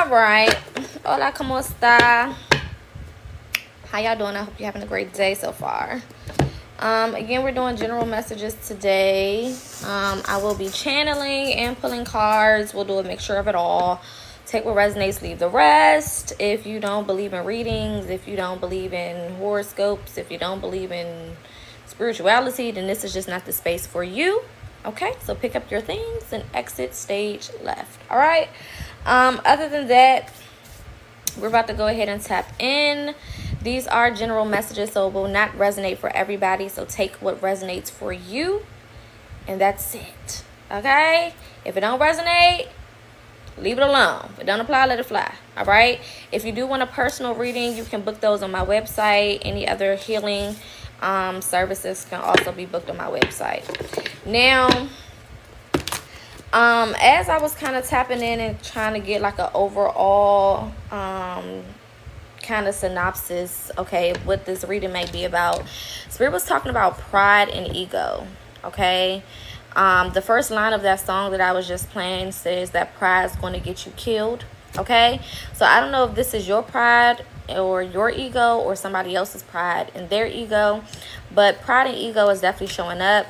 right. Hola, ¿cómo está? How y'all doing? I hope you're having a great day so far. Again, we're doing general messages today. I will be channeling and pulling cards. We'll do a mixture of it all. Take what resonates, leave the rest. If you don't believe in readings, if you don't believe in horoscopes, if you don't believe in spirituality, then this is just not the space for you. Okay, so pick up your things and exit stage left. All right. Other than that, we're about to go ahead and tap in. These are general messages, so it will not resonate for everybody. So take what resonates for you, and that's it. Okay? If it don't resonate, leave it alone. If it don't apply, let it fly. All right? If you do want a personal reading, you can book those on my website. Any other healing services can also be booked on my website. Now, as I was kind of tapping in and trying to get like an overall kind of synopsis, okay, what this reading may be about, Spirit was talking about pride and ego. Okay, the first line of that song that I was just playing says that pride is going to get you killed. Okay, so I don't know if this is your pride or your ego or somebody else's pride and their ego, but pride and ego is definitely showing up.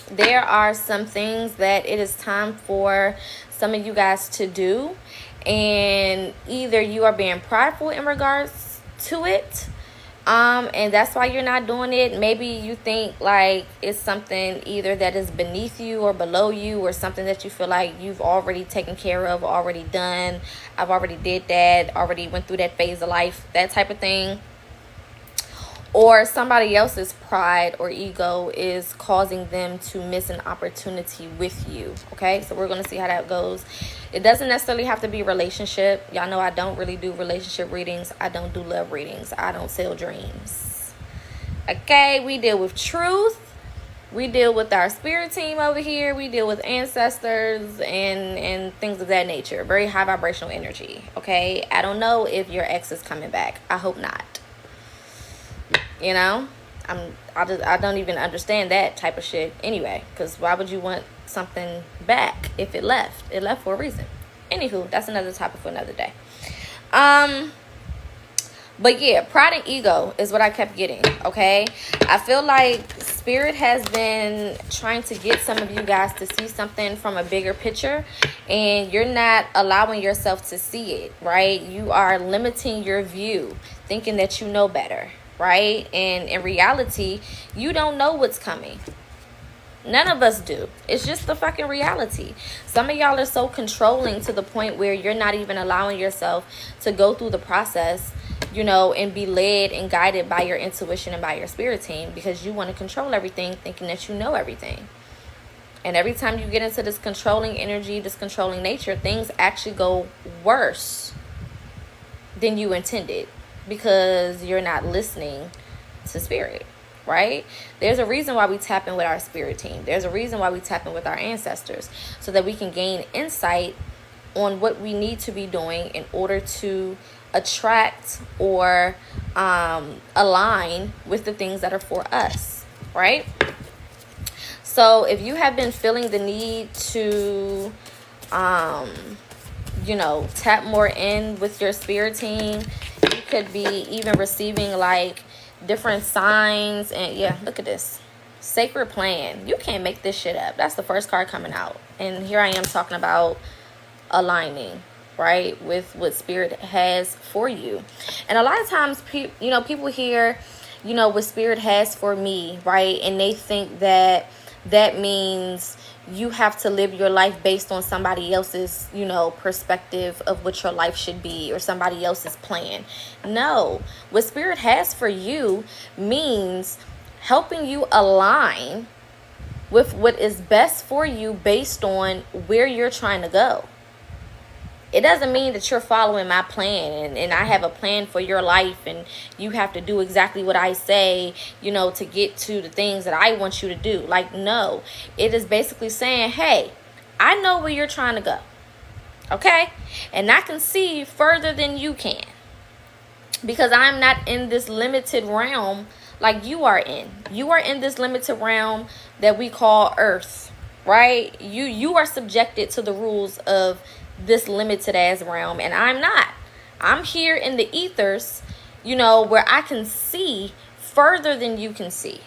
There are some things that it is time for some of you guys to do, and either you are being prideful in regards to it, and that's why you're not doing it. Maybe you think like it's something either that is beneath you or below you, or something that you feel like you've already taken care of, already done. I've already did that, already went through that phase of life, that type of thing. Or somebody else's pride or ego is causing them to miss an opportunity with you. Okay, so we're going to see how that goes. It doesn't necessarily have to be relationship. Y'all know I don't really do relationship readings. I don't do love readings. I don't sell dreams. Okay, we deal with truth. We deal with our spirit team over here. We deal with ancestors and things of that nature. Very high vibrational energy. Okay, I don't know if your ex is coming back. I hope not. You know, I don't even understand that type of shit anyway, because why would you want something back if it left? It left for a reason. Anywho, that's another topic for another day. But yeah, pride and ego is what I kept getting. Okay, I feel like Spirit has been trying to get some of you guys to see something from a bigger picture, and you're not allowing yourself to see it. Right, you are limiting your view, thinking that you know better. Right? And in reality, you don't know what's coming. None of us do. It's just the fucking reality. Some of y'all are so controlling to the point where you're not even allowing yourself to go through the process, you know, and be led and guided by your intuition and by your spirit team, because you want to control everything, thinking that you know everything. And every time you get into this controlling energy, this controlling nature, things actually go worse than you intended, because you're not listening to spirit. Right? There's a reason why we tap in with our spirit team. There's a reason why we tap in with our ancestors, so that we can gain insight on what we need to be doing in order to attract or align with the things that are for us. Right? So if you have been feeling the need to you know, tap more in with your spirit team, you could be even receiving like different signs. And yeah, look at this sacred plan. You can't make this shit up. That's the first card coming out, and here I am talking about aligning, right, with what spirit has for you. And a lot of times people hear, you know, what spirit has for me, right, and they think that means you have to live your life based on somebody else's, you know, perspective of what your life should be, or somebody else's plan. No, what spirit has for you means helping you align with what is best for you based on where you're trying to go. It doesn't mean that you're following my plan and I have a plan for your life and you have to do exactly what I say, you know, to get to the things that I want you to do. Like, no, it is basically saying, hey, I know where you're trying to go. Okay? And I can see further than you can, because I'm not in this limited realm like you are in. You are in this limited realm that we call Earth, right? You are subjected to the rules of this limited ass realm, and I'm not. I'm here in the ethers, you know, where I can see further than you can see.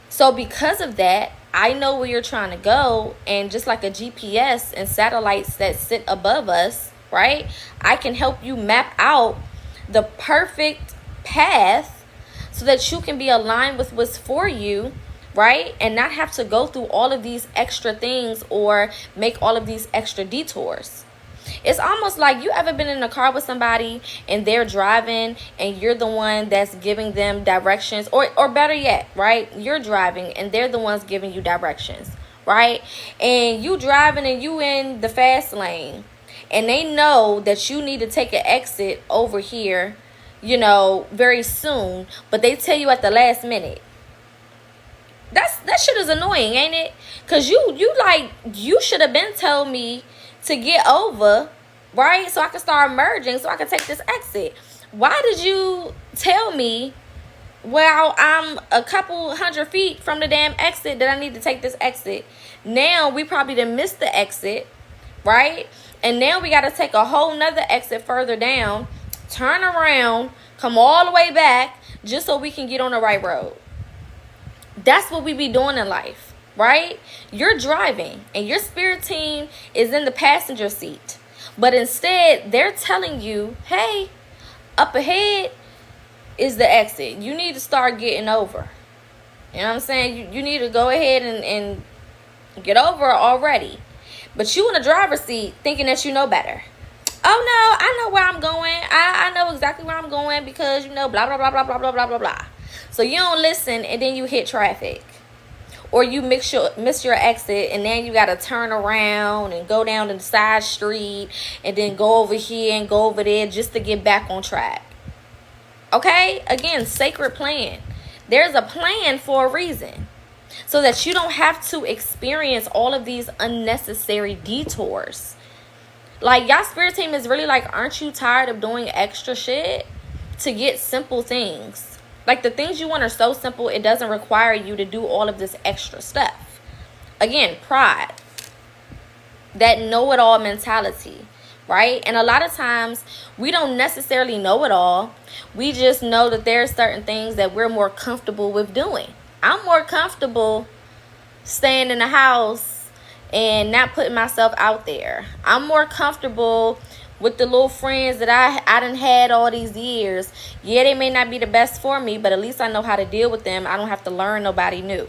So because of that, I know where you're trying to go, and just like a GPS and satellites that sit above us, right? I can help you map out the perfect path so that you can be aligned with what's for you, right? And not have to go through all of these extra things or make all of these extra detours. It's almost like, you ever been in a car with somebody and they're driving and you're the one that's giving them directions, or better yet, right? You're driving and they're the ones giving you directions, right? And you driving and you in the fast lane, and they know that you need to take an exit over here, you know, very soon, but they tell you at the last minute. That shit is annoying, ain't it? Because you should have been told me to get over, right? So I can start merging, so I can take this exit. Why did you tell me while I'm a couple 100 feet from the damn exit that I need to take this exit? Now we probably done missed the exit, right? And now we got to take a whole nother exit further down, turn around, come all the way back just so we can get on the right road. That's what we be doing in life, right? You're driving and your spirit team is in the passenger seat, but instead they're telling you, hey, up ahead is the exit. You need to start getting over. You know what I'm saying? You need to go ahead and get over already. But you in the driver's seat thinking that you know better. Oh no, I know where I'm going. I know exactly where I'm going because, you know, blah, blah, blah, blah, blah, blah, blah, blah, blah. So you don't listen, and then you hit traffic. Or you miss your exit, and then you got to turn around and go down the side street and then go over here and go over there just to get back on track. Okay? Again, sacred plan. There's a plan for a reason, so that you don't have to experience all of these unnecessary detours. Like, y'all spirit team is really like, aren't you tired of doing extra shit to get simple things? Like, the things you want are so simple, it doesn't require you to do all of this extra stuff. Again, pride. That know-it-all mentality, right? And a lot of times, we don't necessarily know it all. We just know that there are certain things that we're more comfortable with doing. I'm more comfortable staying in the house and not putting myself out there. I'm more comfortable with the little friends that I done had all these years. Yeah, they may not be the best for me, but at least I know how to deal with them. I don't have to learn nobody new.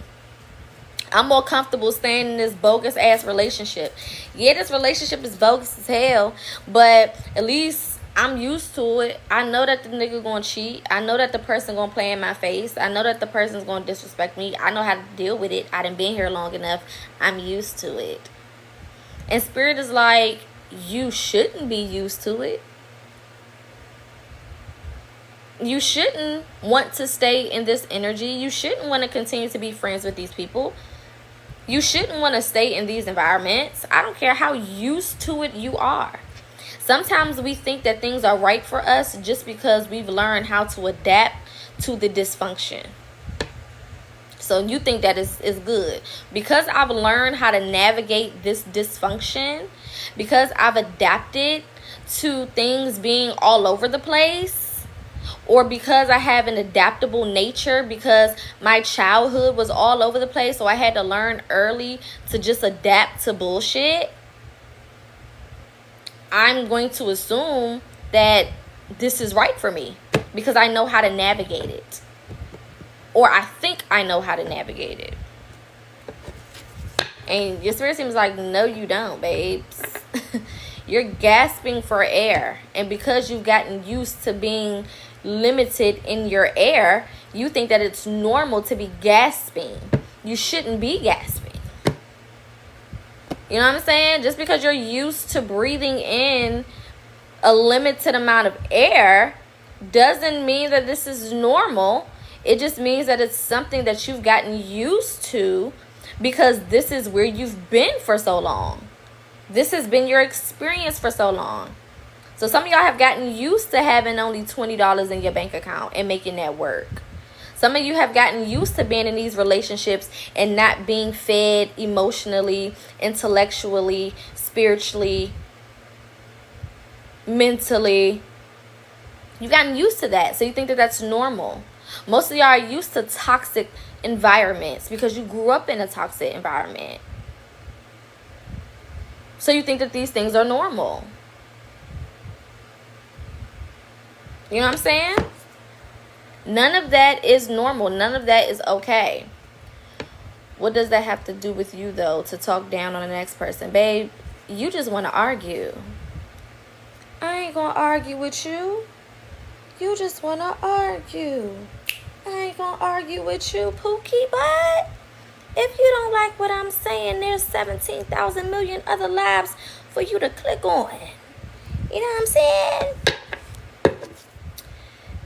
I'm more comfortable staying in this bogus ass relationship. Yeah, this relationship is bogus as hell, but at least I'm used to it. I know that the nigga gonna cheat. I know that the person gonna play in my face. I know that the person's gonna disrespect me. I know how to deal with it. I done been here long enough. I'm used to it. And spirit is like, you shouldn't be used to it. You shouldn't want to stay in this energy. You shouldn't want to continue to be friends with these people. You shouldn't want to stay in these environments. I don't care how used to it you are. Sometimes we think that things are right for us just because we've learned how to adapt to the dysfunction. So you think that is good. Because I've learned how to navigate this dysfunction, because I've adapted to things being all over the place, or because I have an adaptable nature, because my childhood was all over the place, so I had to learn early to just adapt to bullshit, I'm going to assume that this is right for me because I know how to navigate it. Or I think I know how to navigate it. And your spirit seems like, no, you don't, babes. You're gasping for air. And because you've gotten used to being limited in your air, you think that it's normal to be gasping. You shouldn't be gasping. You know what I'm saying? Just because you're used to breathing in a limited amount of air doesn't mean that this is normal. It just means that it's something that you've gotten used to because this is where you've been for so long. This has been your experience for so long. So some of y'all have gotten used to having only $20 in your bank account and making that work. Some of you have gotten used to being in these relationships and not being fed emotionally, intellectually, spiritually, mentally. You've gotten used to that, so you think that that's normal. Most of y'all are used to toxic environments because you grew up in a toxic environment. So you think that these things are normal. You know what I'm saying? None of that is normal. None of that is okay. What does that have to do with you, though, to talk down on the next person? Babe, you just want to argue. I ain't going to argue with you. You just want to argue. I ain't going to argue with you, Pookie, but if you don't like what I'm saying, there's 17,000 million other lives for you to click on. You know what I'm saying?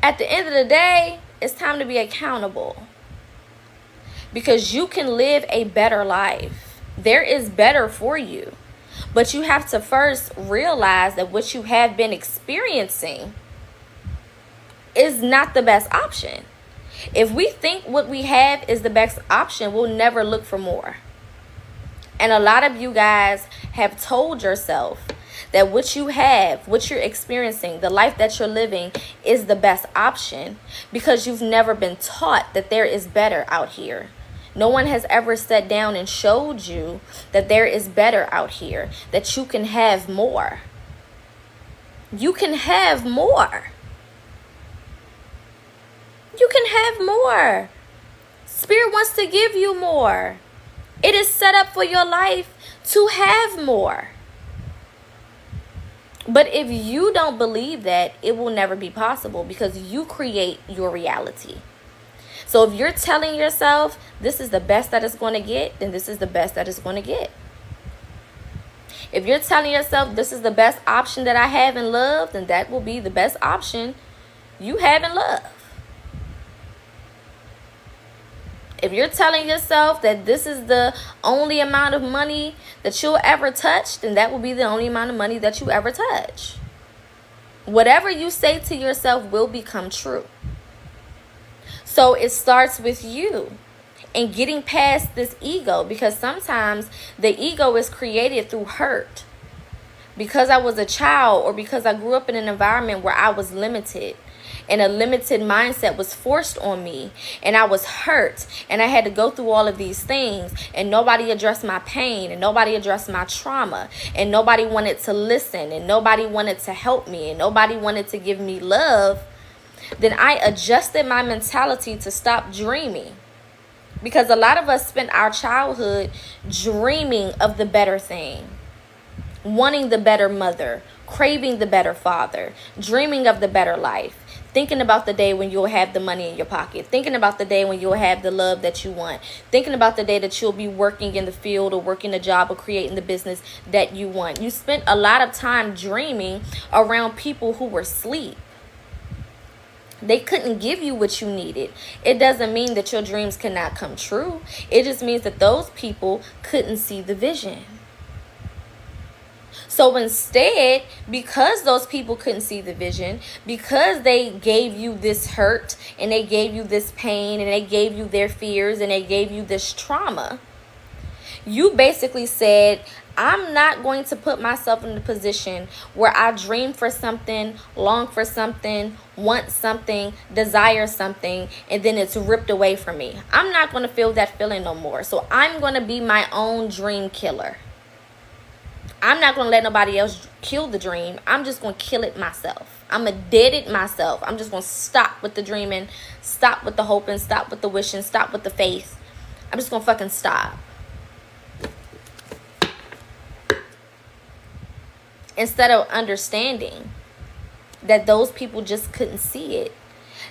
At the end of the day, it's time to be accountable. Because you can live a better life. There is better for you. But you have to first realize that what you have been experiencing is not the best option. If we think what we have is the best option, we'll never look for more. And a lot of you guys have told yourself that what you have, what you're experiencing, the life that you're living is the best option because you've never been taught that there is better out here. No one has ever sat down and showed you that there is better out here, that you can have more. You can have more. You can have more. Spirit wants to give you more. It is set up for your life to have more. But if you don't believe that, it will never be possible because you create your reality. So if you're telling yourself this is the best that it's going to get, then this is the best that it's going to get. If you're telling yourself this is the best option that I have in love, then that will be the best option you have in love. If you're telling yourself that this is the only amount of money that you'll ever touch, then that will be the only amount of money that you ever touch. Whatever you say to yourself will become true. So it starts with you and getting past this ego, because sometimes the ego is created through hurt. Because I was a child or because I grew up in an environment where I was limited. And a limited mindset was forced on me, and I was hurt, and I had to go through all of these things, and nobody addressed my pain, and nobody addressed my trauma, and nobody wanted to listen, and nobody wanted to help me, and nobody wanted to give me love. Then I adjusted my mentality to stop dreaming, because a lot of us spent our childhood dreaming of the better thing, wanting the better mother, craving the better father, dreaming of the better life. Thinking about the day when you'll have the money in your pocket. Thinking about the day when you'll have the love that you want. Thinking about the day that you'll be working in the field or working a job or creating the business that you want. You spent a lot of time dreaming around people who were asleep. They couldn't give you what you needed. It doesn't mean that your dreams cannot come true. It just means that those people couldn't see the vision. So instead, because those people couldn't see the vision, because they gave you this hurt and they gave you this pain and they gave you their fears and they gave you this trauma, you basically said, I'm not going to put myself in a position where I dream for something, long for something, want something, desire something, and then it's ripped away from me. I'm not going to feel that feeling no more. So I'm going to be my own dream killer. I'm not going to let nobody else kill the dream. I'm just going to kill it myself. I'm going to dead it myself. I'm just going to stop with the dreaming, stop with the hoping, stop with the wishing, stop with the faith. I'm just going to fucking stop. Instead of understanding that those people just couldn't see it.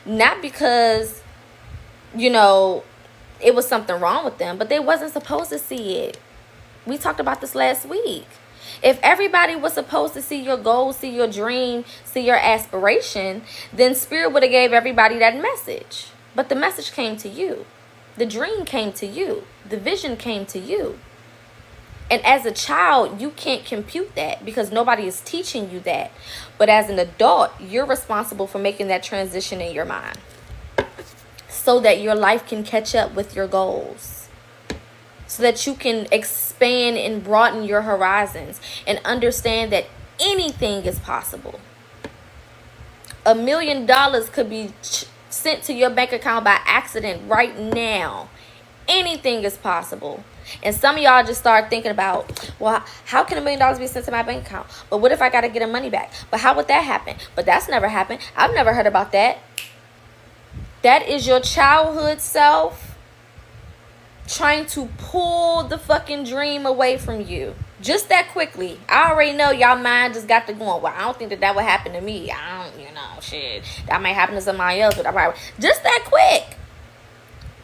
Not because, it was something wrong with them, but they wasn't supposed to see it. We talked about this last week. If everybody was supposed to see your goal, see your dream, see your aspiration, then Spirit would have gave everybody that message. But the message came to you. The dream came to you. The vision came to you. And as a child, you can't compute that because nobody is teaching you that. But as an adult, you're responsible for making that transition in your mind so that your life can catch up with your goals. So that you can expand and broaden your horizons and understand that anything is possible. $1 million could be sent to your bank account by accident right now. Anything is possible. And some of y'all just start thinking about, well, how can $1 million be sent to my bank account? But what if I got to get a money back? But how would that happen? But that's never happened. I've never heard about that. That is your childhood self trying to pull the fucking dream away from you. Just that quickly. I already know y'all mind just got to going, well, I don't think that would happen to me. I don't, shit. That might happen to somebody else. But just that quick.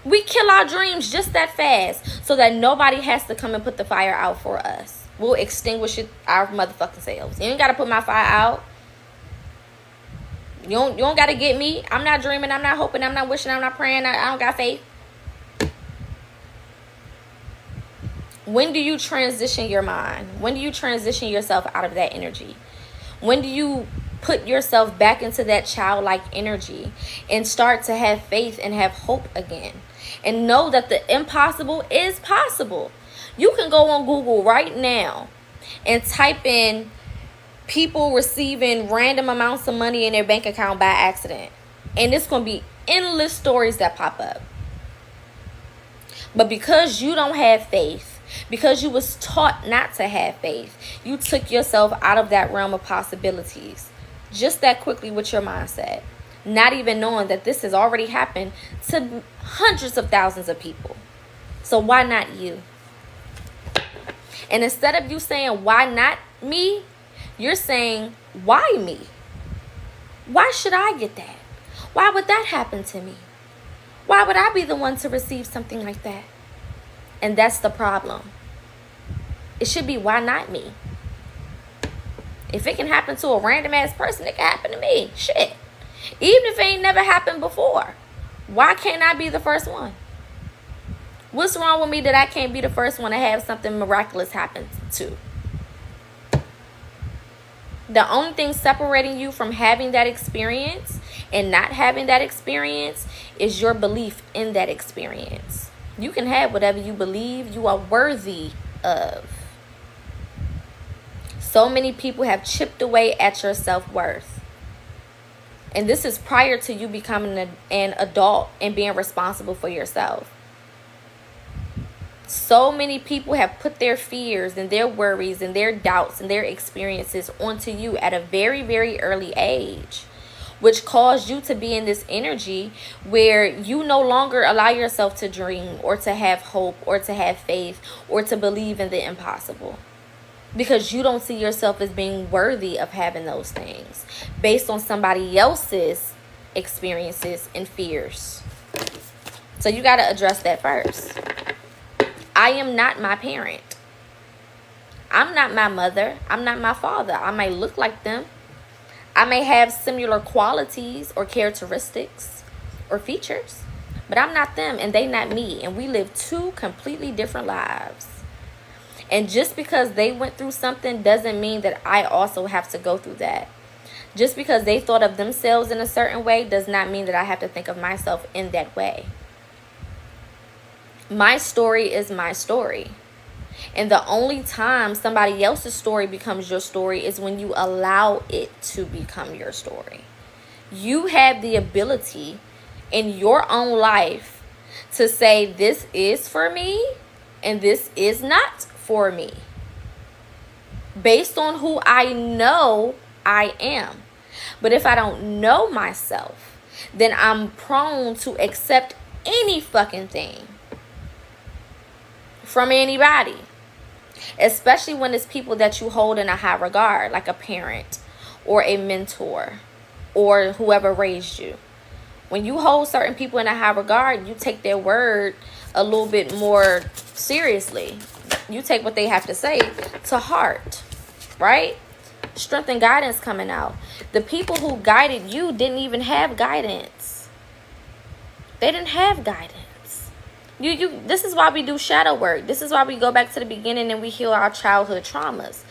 We kill our dreams just that fast so that nobody has to come and put the fire out for us. We'll extinguish it our motherfucking selves. You ain't got to put my fire out. You don't got to get me. I'm not dreaming. I'm not hoping. I'm not wishing. I'm not praying. I don't got faith. When do you transition your mind? When do you transition yourself out of that energy? When do you put yourself back into that childlike energy and start to have faith and have hope again? And know that the impossible is possible. You can go on Google right now and type in people receiving random amounts of money in their bank account by accident. And it's going to be endless stories that pop up. But because you don't have faith, because you was taught not to have faith, you took yourself out of that realm of possibilities just that quickly with your mindset, not even knowing that this has already happened to hundreds of thousands of people. So why not you? And instead of you saying, why not me? You're saying, why me? Why should I get that? Why would that happen to me? Why would I be the one to receive something like that? And that's the problem. It should be, why not me? If it can happen to a random ass person, it can happen to me. Shit. Even if it ain't never happened before. Why can't I be the first one? What's wrong with me that I can't be the first one to have something miraculous happen to? The only thing separating you from having that experience and not having that experience is your belief in that experience. You can have whatever you believe you are worthy of. So many people have chipped away at your self-worth. And this is prior to you becoming an adult and being responsible for yourself. So many people have put their fears and their worries and their doubts and their experiences onto you at a very, very early age, which caused you to be in this energy where you no longer allow yourself to dream or to have hope or to have faith or to believe in the impossible. Because you don't see yourself as being worthy of having those things based on somebody else's experiences and fears. So you got to address that first. I am not my parent. I'm not my mother. I'm not my father. I may look like them. I may have similar qualities or characteristics or features, but I'm not them and they not me. And we live two completely different lives. And just because they went through something doesn't mean that I also have to go through that. Just because they thought of themselves in a certain way does not mean that I have to think of myself in that way. My story is my story. And the only time somebody else's story becomes your story is when you allow it to become your story. You have the ability in your own life to say, this is for me and this is not for me, based on who I know I am. But if I don't know myself, then I'm prone to accept any fucking thing from anybody, especially when it's people that you hold in a high regard, like a parent or a mentor or whoever raised you. When you hold certain people in a high regard, you take their word a little bit more seriously. You take what they have to say to heart, right? Strength and guidance coming out. The people who guided you didn't even have guidance. They didn't have guidance. This is why we do shadow work. This is why we go back to the beginning and we heal our childhood traumas.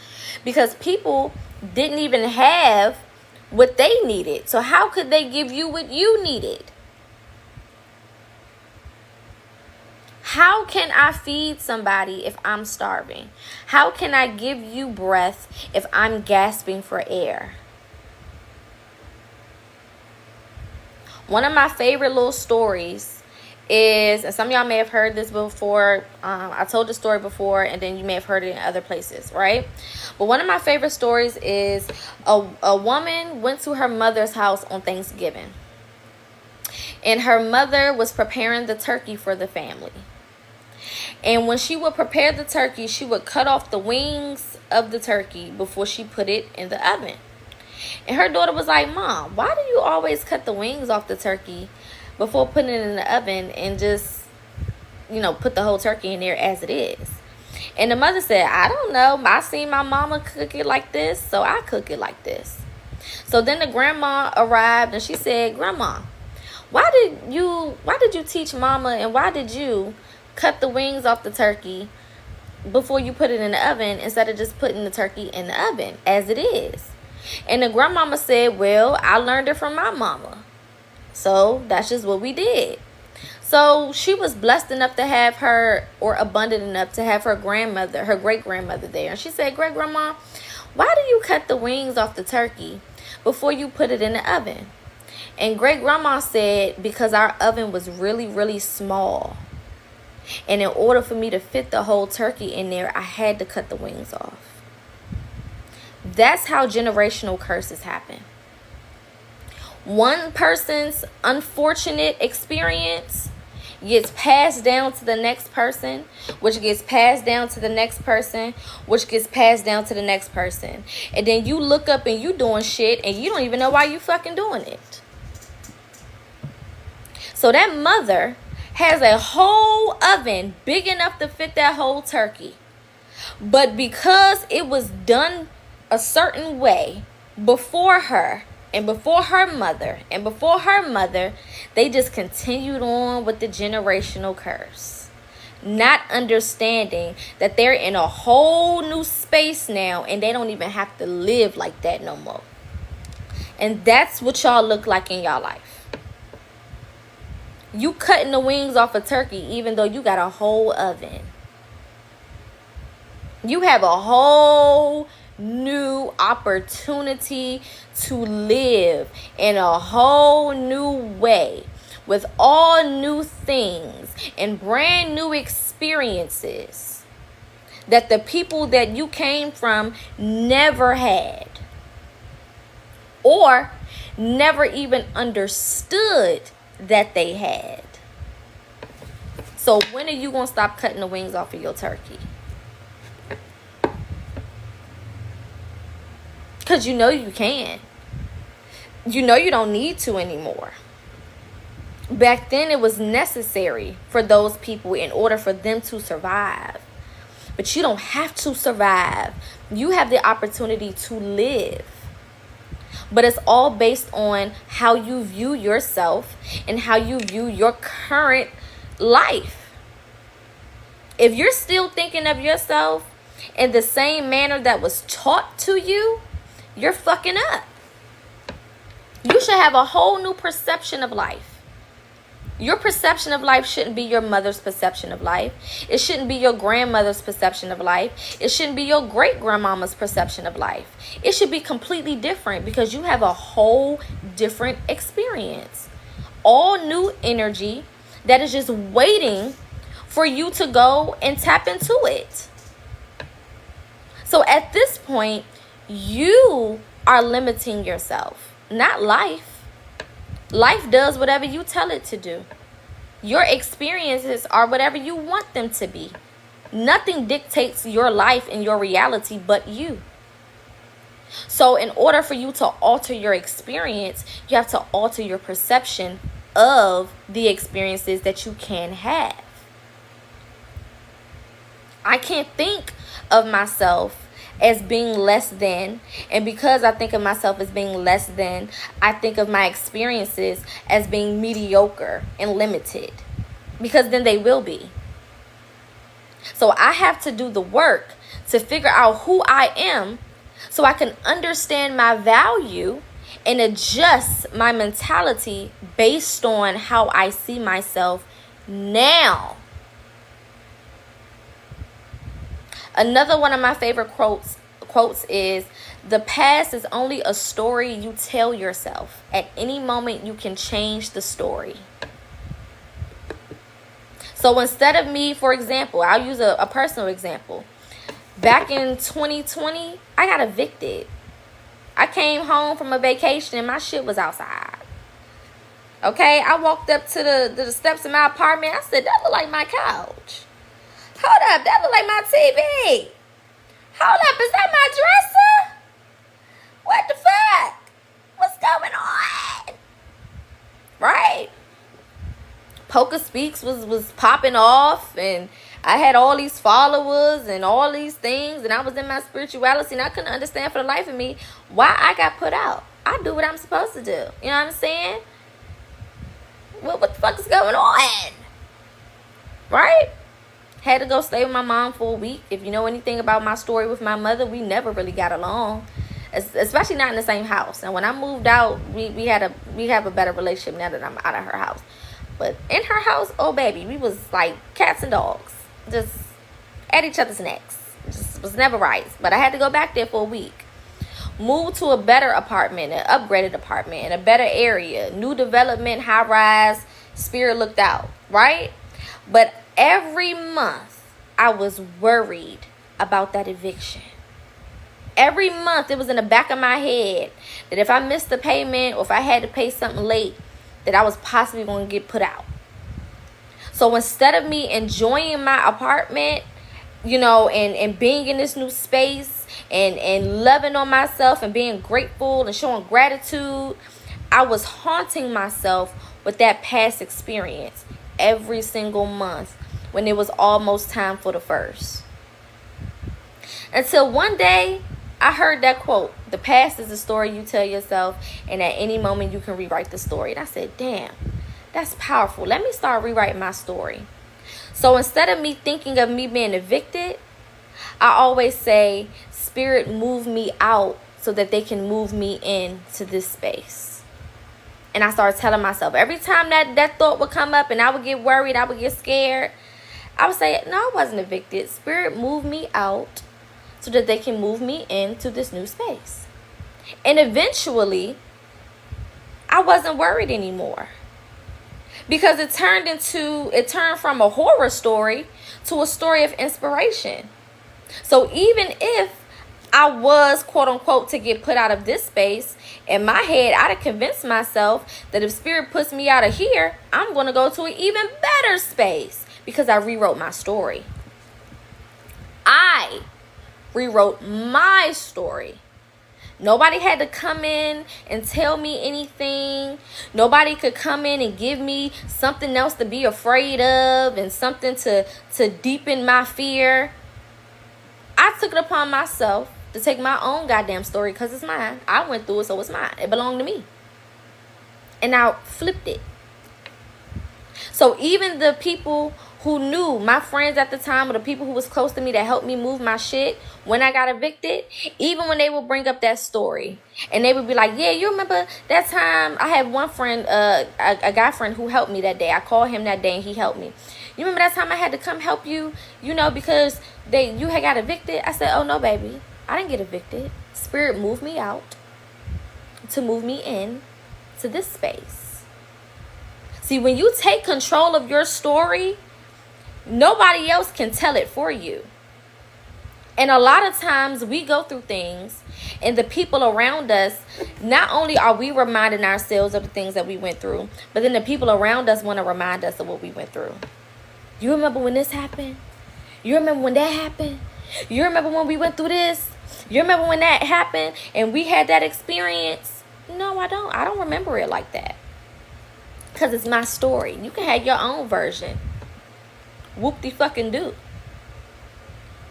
Because people didn't even have what they needed. So how could they give you what you needed? How can I feed somebody if I'm starving? How can I give you breath if I'm gasping for air? One of my favorite little stories is, and some of y'all may have heard this before. I told the story before, and then you may have heard it in other places, right? But one of my favorite stories is a woman went to her mother's house on Thanksgiving. And her mother was preparing the turkey for the family. And when she would prepare the turkey, she would cut off the wings of the turkey before she put it in the oven. And her daughter was like, Mom, why do you always cut the wings off the turkey before putting it in the oven and just, put the whole turkey in there as it is? And the mother said, I don't know. I seen my mama cook it like this, so I cook it like this. So then the grandma arrived and she said, Grandma, why did you teach Mama, and why did you cut the wings off the turkey before you put it in the oven instead of just putting the turkey in the oven as it is? And the grandmama said, well, I learned it from my mama. So that's just what we did. So she was blessed enough to have her, or abundant enough to have her grandmother, her great-grandmother there. And she said, Great grandma, why do you cut the wings off the turkey before you put it in the oven? And great grandma said, because our oven was really, really small. And in order for me to fit the whole turkey in there, I had to cut the wings off. That's how generational curses happen. One person's unfortunate experience gets passed down to the next person, which gets passed down to the next person, which gets passed down to the next person. And then you look up and you doing shit and you don't even know why you fucking doing it. So that mother has a whole oven big enough to fit that whole turkey. But because it was done a certain way before her and before her mother and before her mother, they just continued on with the generational curse, not understanding that they're in a whole new space now and they don't even have to live like that no more. And that's what y'all look like in y'all life. You cutting the wings off a turkey even though you got a whole oven. You have a whole new opportunity to live in a whole new way with all new things and brand new experiences that the people that you came from never had or never even understood that they had. So when are you going to stop cutting the wings off of your turkey? Because you know you can. You know you don't need to anymore. Back then it was necessary for those people in order for them to survive. But you don't have to survive. You have the opportunity to live. But it's all based on how you view yourself and how you view your current life. If you're still thinking of yourself in the same manner that was taught to you, you're fucking up. You should have a whole new perception of life. Your perception of life shouldn't be your mother's perception of life. It shouldn't be your grandmother's perception of life. It shouldn't be your great-grandmama's perception of life. It should be completely different because you have a whole different experience. All new energy that is just waiting for you to go and tap into it. So at this point, you are limiting yourself, not life. Life does whatever you tell it to do. Your experiences are whatever you want them to be. Nothing dictates your life and your reality but you. So in order for you to alter your experience, you have to alter your perception of the experiences that you can have. I can't think of myself as being less than, and because I think of myself as being less than, I think of my experiences as being mediocre and limited, because then they will be. So I have to do the work to figure out who I am so I can understand my value and adjust my mentality based on how I see myself now. Another one of my favorite quotes is, the past is only a story you tell yourself. At any moment, you can change the story. So instead of me, for example, I'll use a personal example. Back in 2020, I got evicted. I came home from a vacation and my shit was outside. Okay, I walked up to the steps of my apartment. I said, that look like my couch. Hold up, that look like my TV. Hold up, is that my dresser? What the fuck? What's going on? Right? PocaSPEAKS was popping off, and I had all these followers and all these things, and I was in my spirituality, and I couldn't understand for the life of me why I got put out. I do what I'm supposed to do. You know what I'm saying? What the fuck is going on? Right? Had to go stay with my mom for a week. If you know anything about my story with my mother, we never really got along, especially not in the same house. And when I moved out, we have a better relationship now that I'm out of her house. But in her house, oh baby, we was like cats and dogs, just at each other's necks. Just was never right. But I had to go back there for a week. Moved to a better apartment, an upgraded apartment in a better area, new development, high rise. Spirit looked out, right? But every month I was worried about that eviction. Every month it was in the back of my head that if I missed the payment or if I had to pay something late, that I was possibly going to get put out. So instead of me enjoying my apartment, you know, and being in this new space and loving on myself and being grateful and showing gratitude, I was haunting myself with that past experience every single month when it was almost time for the first. Until one day I heard that quote, the past is a story you tell yourself, and at any moment you can rewrite the story. And I said, damn, that's powerful. Let me start rewriting my story. So instead of me thinking of me being evicted, I always say, Spirit, move me out so that they can move me into this space. And I started telling myself, every time that thought would come up and I would get worried, I would get scared, I would say, no, I wasn't evicted. Spirit, move me out so that they can move me into this new space. And eventually, I wasn't worried anymore. Because it turned from a horror story to a story of inspiration. So even if I was, quote unquote, to get put out of this space, in my head, I'd have convinced myself that if Spirit puts me out of here, I'm going to go to an even better space because I rewrote my story. I rewrote my story. Nobody had to come in and tell me anything. Nobody could come in and give me something else to be afraid of and something to deepen my fear. I took it upon myself to take my own goddamn story because it's mine. I went through it, so it's mine. It belonged to me. And I flipped it. So even the people who knew, my friends at the time, or the people who was close to me that helped me move my shit when I got evicted, even when they would bring up that story and they would be like, yeah, you remember that time? I had one friend, a guy friend who helped me that day. I called him that day and he helped me. You remember that time I had to come help you, you know, because you had got evicted? I said, oh no, baby, I didn't get evicted. Spirit moved me out to move me in to this space. See, when you take control of your story, nobody else can tell it for you. And a lot of times we go through things and the people around us, not only are we reminding ourselves of the things that we went through, but then the people around us want to remind us of what we went through. You remember when this happened? You remember when that happened? You remember when we went through this? You remember when that happened and we had that experience? No, I don't. I don't remember it like that. Because it's my story. You can have your own version. Whoop-de-fucking-do.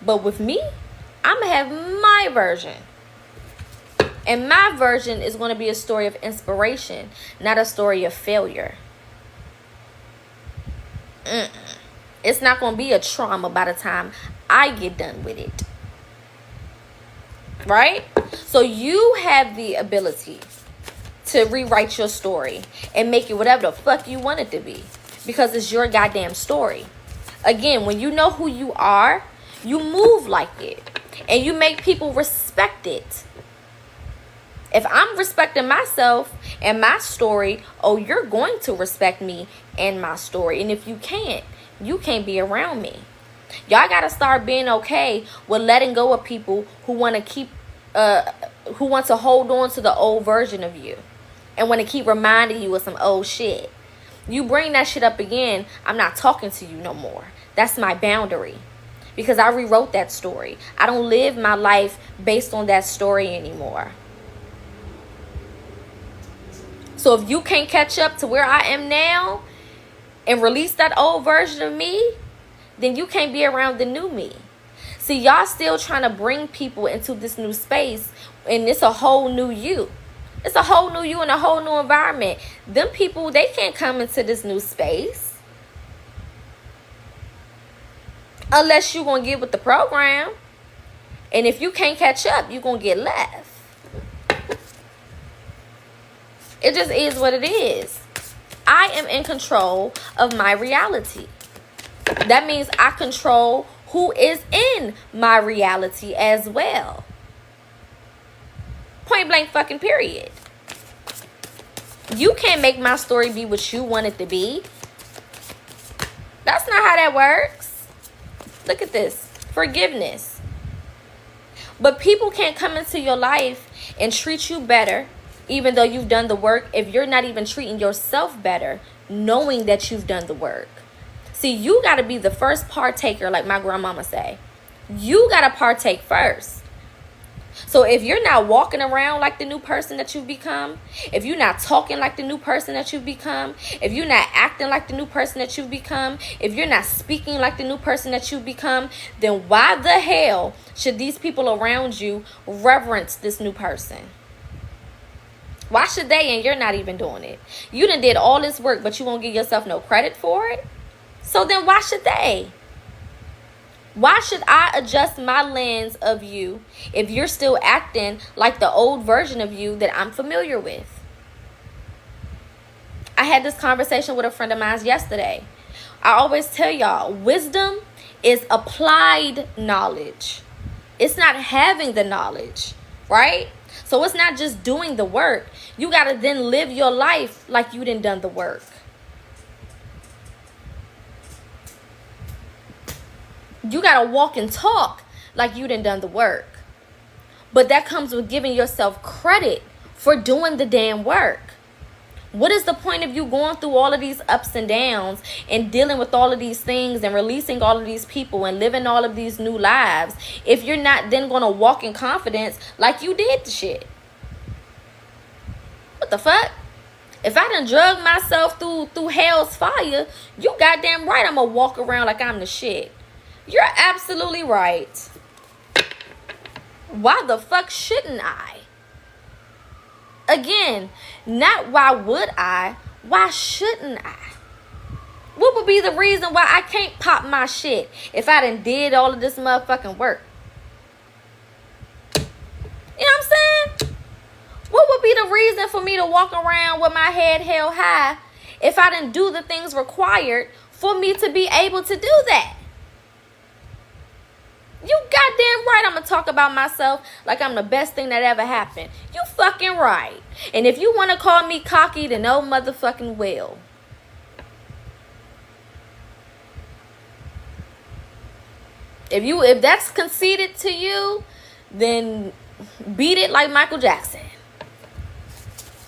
But with me, I'm going to have my version. And my version is going to be a story of inspiration, not a story of failure. It's not going to be a trauma by the time I get done with it. Right? So you have the ability to rewrite your story and make it whatever the fuck you want it to be. Because it's your goddamn story. Again, when you know who you are, You move like it. And you make people respect it. If I'm respecting myself and my story, oh, you're going to respect me and my story. And if you can't be around me. Y'all got to start being okay with letting go of people who want to hold on to the old version of you and want to keep reminding you of some old shit. You bring that shit up again, I'm not talking to you no more. That's my boundary. Because I rewrote that story. I don't live my life based on that story anymore. So if you can't catch up to where I am now and release that old version of me, then you can't be around the new me. See, y'all still trying to bring people into this new space, and it's a whole new you. It's a whole new you in a whole new environment. Them people, they can't come into this new space unless you're going to get with the program. And if you can't catch up, you're going to get left. It just is what it is. I am in control of my reality. That means I control who is in my reality as well. Point blank fucking period. You can't make my story be what you want it to be. That's not how that works. Look at this. Forgiveness. But people can't come into your life and treat you better, even though you've done the work, if you're not even treating yourself better, knowing that you've done the work. See, you got to be the first partaker, like my grandmama say. You got to partake first. So if you're not walking around like the new person that you've become, if you're not talking like the new person that you've become, if you're not acting like the new person that you've become, if you're not speaking like the new person that you've become, then why the hell should these people around you reverence this new person? Why should they and you're not even doing it? You done did all this work, but you won't give yourself no credit for it? So then why should they? Why should I adjust my lens of you if you're still acting like the old version of you that I'm familiar with? I had this conversation with a friend of mine yesterday. I always tell y'all, wisdom is applied knowledge. It's not having the knowledge, right? So it's not just doing the work. You got to then live your life like you done the work. You got to walk and talk like you done the work. But that comes with giving yourself credit for doing the damn work. What is the point of you going through all of these ups and downs and dealing with all of these things and releasing all of these people and living all of these new lives if you're not then going to walk in confidence like you did the shit? What the fuck? If I done drug myself through hell's fire, you goddamn right I'm going to walk around like I'm the shit. You're absolutely right. Why the fuck shouldn't I? Again, not why would I, why shouldn't I? What would be the reason why I can't pop my shit if I done did all of this motherfucking work? You know what I'm saying? What would be the reason for me to walk around with my head held high if I didn't do the things required for me to be able to do that? You goddamn right I'm going to talk about myself like I'm the best thing that ever happened. You fucking right. And if you want to call me cocky, then no motherfucking will. If that's conceited to you, then beat it like Michael Jackson.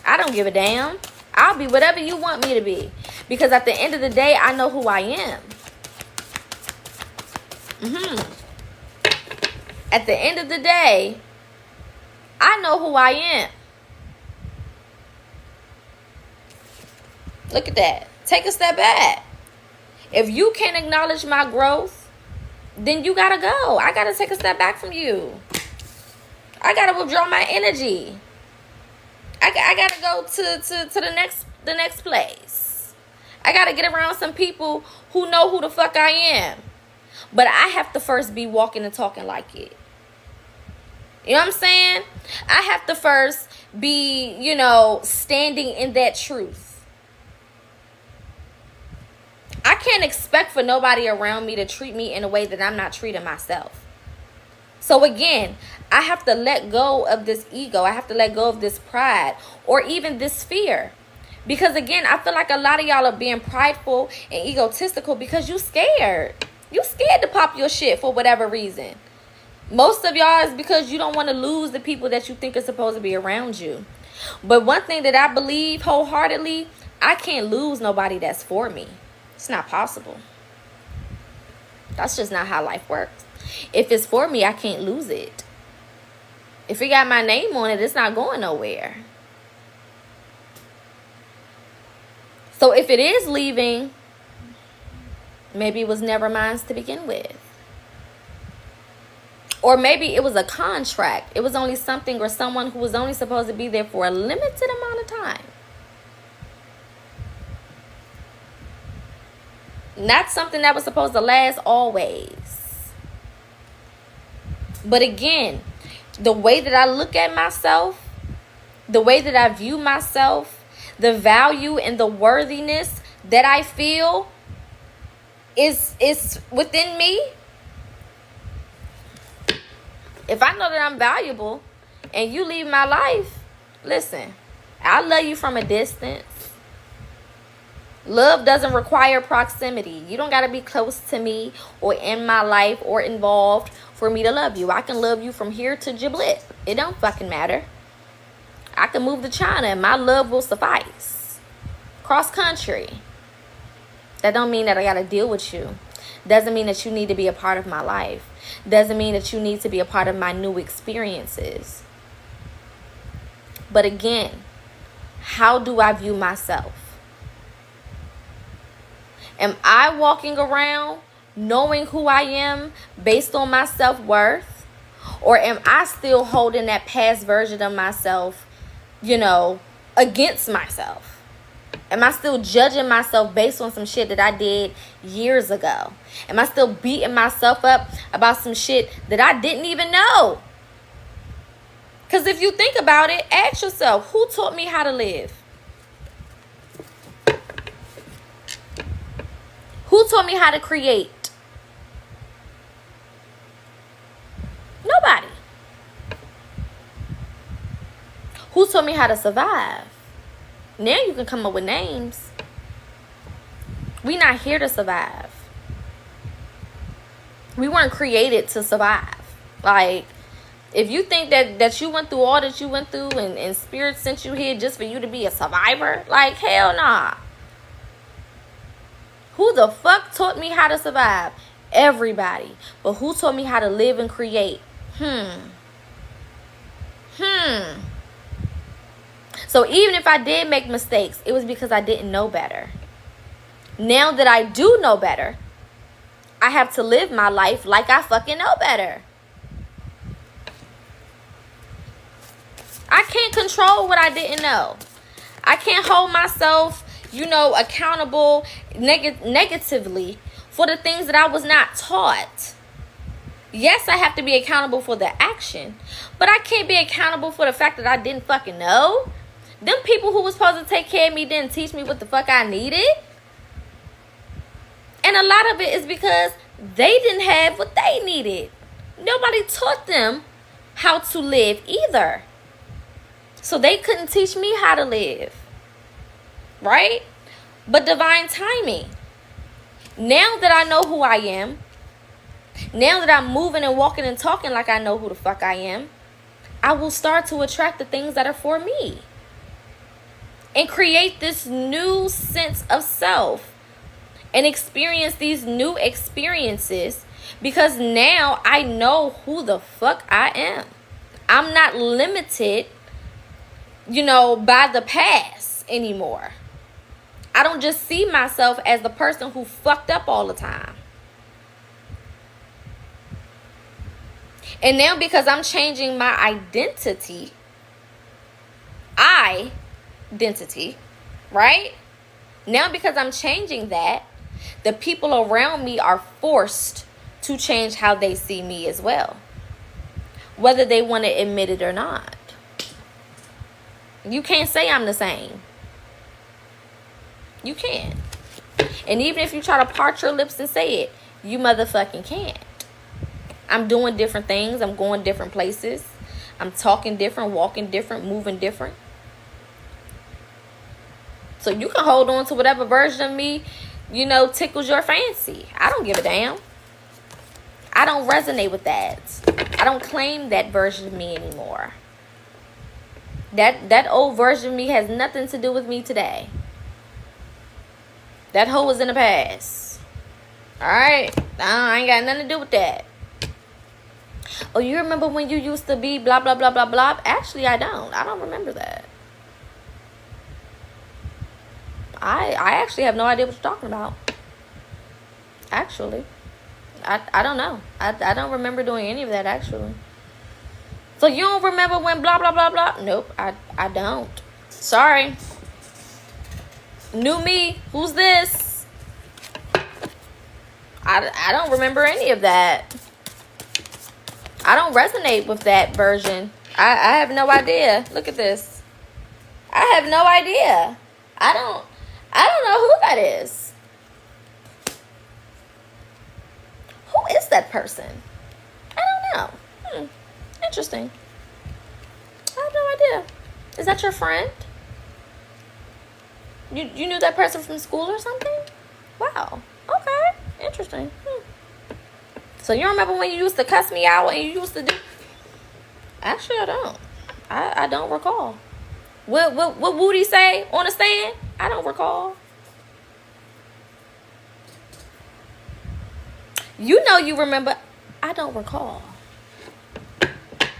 I don't give a damn. I'll be whatever you want me to be. Because at the end of the day, I know who I am. At the end of the day, I know who I am. Look at that. Take a step back. If you can't acknowledge my growth, then you gotta go. I gotta take a step back from you. I gotta withdraw my energy. I gotta go to the next place. I gotta get around some people who know who the fuck I am. But I have to first be walking and talking like it. You know what I'm saying? I have to first be, standing in that truth. I can't expect for nobody around me to treat me in a way that I'm not treating myself. So again, I have to let go of this ego. I have to let go of this pride or even this fear. Because again, I feel like a lot of y'all are being prideful and egotistical because you scared. You scared to pop your shit for whatever reason. Most of y'all is because you don't want to lose the people that you think are supposed to be around you. But one thing that I believe wholeheartedly, I can't lose nobody that's for me. It's not possible. That's just not how life works. If it's for me, I can't lose it. If it got my name on it, it's not going nowhere. So if it is leaving, maybe it was never mine to begin with. Or maybe it was a contract. It was only something or someone who was only supposed to be there for a limited amount of time. Not something that was supposed to last always. But again, the way that I look at myself, the way that I view myself, the value and the worthiness that I feel is within me. If I know that I'm valuable and you leave my life, listen, I love you from a distance. Love doesn't require proximity. You don't got to be close to me or in my life or involved for me to love you. I can love you from here to Giblet. It don't fucking matter. I can move to China and my love will suffice. Cross country. That don't mean that I got to deal with you. Doesn't mean that you need to be a part of my life. Doesn't mean that you need to be a part of my new experiences. But again, how do I view myself? Am I walking around knowing who I am based on my self-worth? Or am I still holding that past version of myself, against myself? Am I still judging myself based on some shit that I did years ago? Am I still beating myself up about some shit that I didn't even know? Because if you think about it, ask yourself, who taught me how to live? Who taught me how to create? Nobody. Who taught me how to survive? Now you can come up with names. We're not here to survive. We weren't created to survive. Like, if you think that you went through all that you went through and spirit sent you here just for you to be a survivor, like, hell nah. Who the fuck taught me how to survive? Everybody. But who taught me how to live and create? So even if I did make mistakes, it was because I didn't know better. Now that I do know better, I have to live my life like I fucking know better. I can't control what I didn't know. I can't hold myself, accountable negatively for the things that I was not taught. Yes, I have to be accountable for the action, but I can't be accountable for the fact that I didn't fucking know. Them people who was supposed to take care of me didn't teach me what the fuck I needed. And a lot of it is because they didn't have what they needed. Nobody taught them how to live either. So they couldn't teach me how to live. Right? But divine timing. Now that I know who I am, now that I'm moving and walking and talking like I know who the fuck I am, I will start to attract the things that are for me. And create this new sense of self. And experience these new experiences. Because now I know who the fuck I am. I'm not limited, by the past anymore. I don't just see myself as the person who fucked up all the time. And now because I'm changing my identity, right? Now because I'm changing that, the people around me are forced to change how they see me as well. Whether they want to admit it or not. You can't say I'm the same. You can't. And even if you try to part your lips and say it, you motherfucking can't. I'm doing different things. I'm going different places. I'm talking different, walking different, moving different. So you can hold on to whatever version of me, you know, tickles your fancy. I don't give a damn. I don't resonate with that. I don't claim that version of me anymore. That old version of me has nothing to do with me today. That hoe was in the past. Alright? I ain't got nothing to do with that. Oh, you remember when you used to be blah, blah, blah, blah, blah? Actually, I don't. I don't remember that. I actually have no idea what you're talking about. Actually. I don't know. I don't remember doing any of that, actually. So you don't remember when blah, blah, blah, blah? Nope, I don't. Sorry. New me. Who's this? I don't remember any of that. I don't resonate with that version. I have no idea. Look at this. I have no idea. I don't know who that is. Who is that person? I don't know. Interesting. I have no idea. Is that your friend? You knew that person from school or something? Wow. Okay. Interesting. So you remember when you used to cuss me out and you used to do... Actually, I don't. I don't recall. What Woody say on the stand? I don't recall. You know you remember. I don't recall.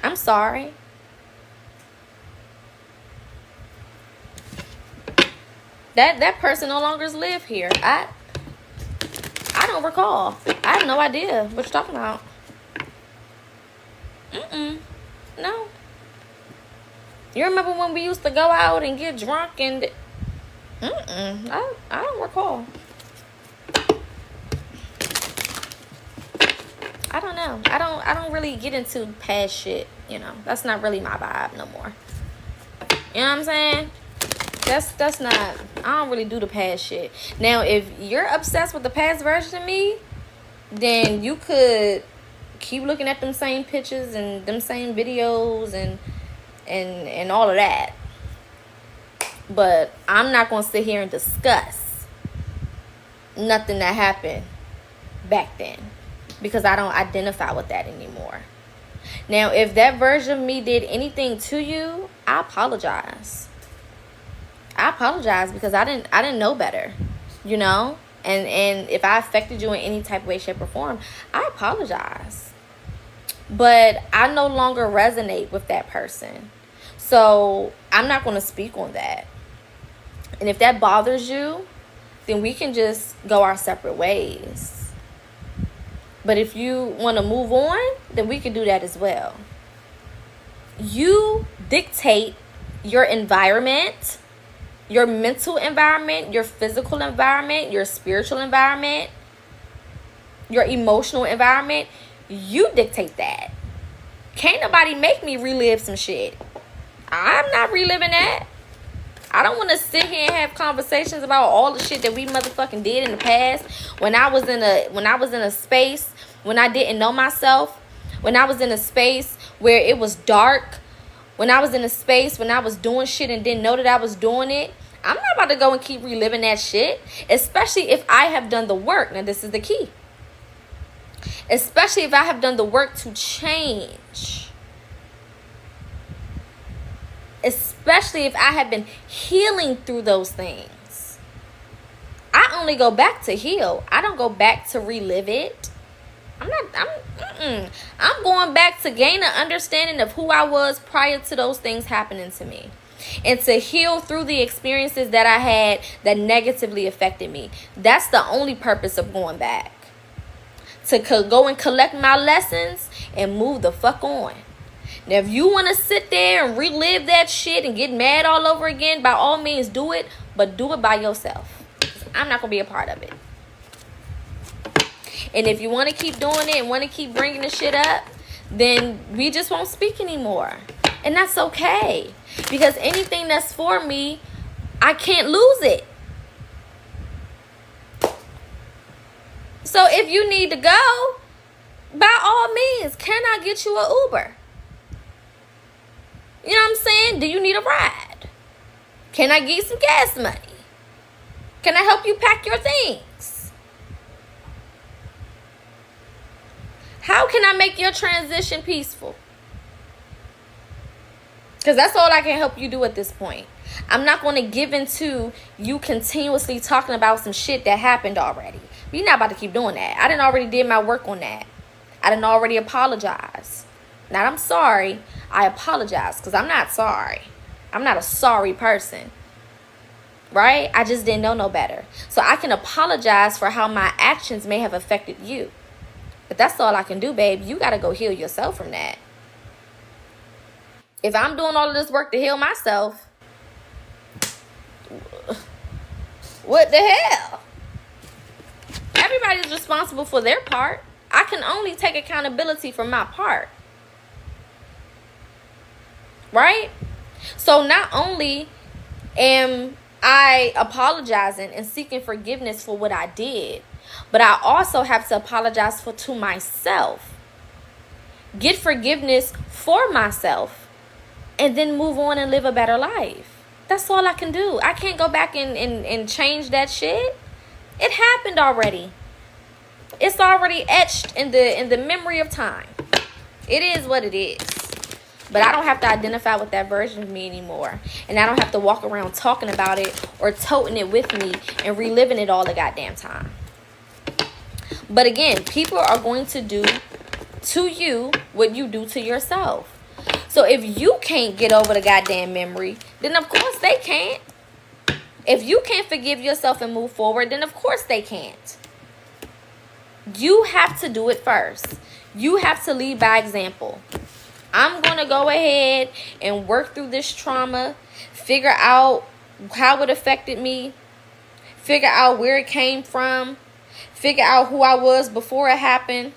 I'm sorry. That person no longer lives here. I don't recall. I have no idea what you're talking about. No. You remember when we used to go out and get drunk and... I don't recall. I don't know. I don't really get into past shit, you know. That's not really my vibe no more. You know what I'm saying? That's not... I don't really do the past shit. Now, if you're obsessed with the past version of me, then you could keep looking at them same pictures and them same videos and all of that. But I'm not going to sit here and discuss nothing that happened back then, because I don't identify with that anymore. Now, if that version of me did anything to you, I apologize. I apologize because I didn't know better, you know? And if I affected you in any type of way, shape, or form, I apologize. But I no longer resonate with that person. So I'm not going to speak on that. And if that bothers you, then we can just go our separate ways. But if you want to move on, then we can do that as well. You dictate your environment, your mental environment, your physical environment, your spiritual environment, your emotional environment. You dictate that. Can't nobody make me relive some shit. I'm not reliving that. I don't want to sit here and have conversations about all the shit that we motherfucking did in the past. When I was in a space, when I didn't know myself, when I was in a space where it was dark, when I was in a space when I was doing shit and didn't know that I was doing it. I'm not about to go and keep reliving that shit, especially if I have done the work. Now, this is the key. Especially if I have done the work to change. Especially if I have been healing through those things. I only go back to heal. I don't go back to relive it. I'm going back to gain an understanding of who I was prior to those things happening to me. And to heal through the experiences that I had that negatively affected me. That's the only purpose of going back. To go and collect my lessons and move the fuck on. Now, if you want to sit there and relive that shit and get mad all over again, by all means do it. But do it by yourself. I'm not going to be a part of it. And if you want to keep doing it and want to keep bringing the shit up, then we just won't speak anymore. And that's okay. Because anything that's for me, I can't lose it. So if you need to go, by all means, can I get you an Uber? You know what I'm saying? Do you need a ride? Can I get you some gas money? Can I help you pack your things? How can I make your transition peaceful? Because that's all I can help you do at this point. I'm not going to give into you continuously talking about some shit that happened already. You're not about to keep doing that. I done already did my work on that. I done already apologized. Not I'm sorry. I apologize because I'm not sorry. I'm not a sorry person. Right? I just didn't know no better. So I can apologize for how my actions may have affected you. But that's all I can do, babe. You got to go heal yourself from that. If I'm doing all of this work to heal myself, what the hell? Everybody's responsible for their part. I can only take accountability for my part. Right? So not only am I apologizing and seeking forgiveness for what I did, but I also have to apologize to myself. Get forgiveness for myself. And then move on and live a better life. That's all I can do. I can't go back and change that shit. It happened already. It's already etched in the memory of time. It is what it is. But I don't have to identify with that version of me anymore. And I don't have to walk around talking about it or toting it with me and reliving it all the goddamn time. But again, people are going to do to you what you do to yourself. So if you can't get over the goddamn memory, then of course they can't. If you can't forgive yourself and move forward, then of course they can't. You have to do it first. You have to lead by example. I'm going to go ahead and work through this trauma, figure out how it affected me, figure out where it came from, figure out who I was before it happened,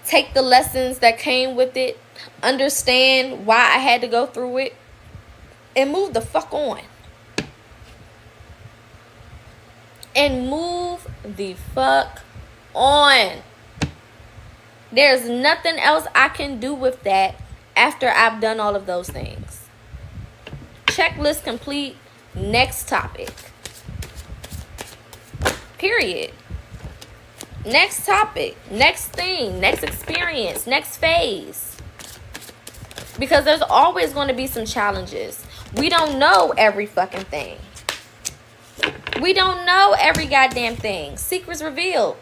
take the lessons that came with it, understand why I had to go through it, and move the fuck on. And move the fuck on. There's nothing else I can do with that after I've done all of those things. Checklist complete. Next topic. Period. Next topic. Next thing. Next experience. Next phase. Because there's always going to be some challenges. We don't know every fucking thing. We don't know every goddamn thing. Secrets revealed.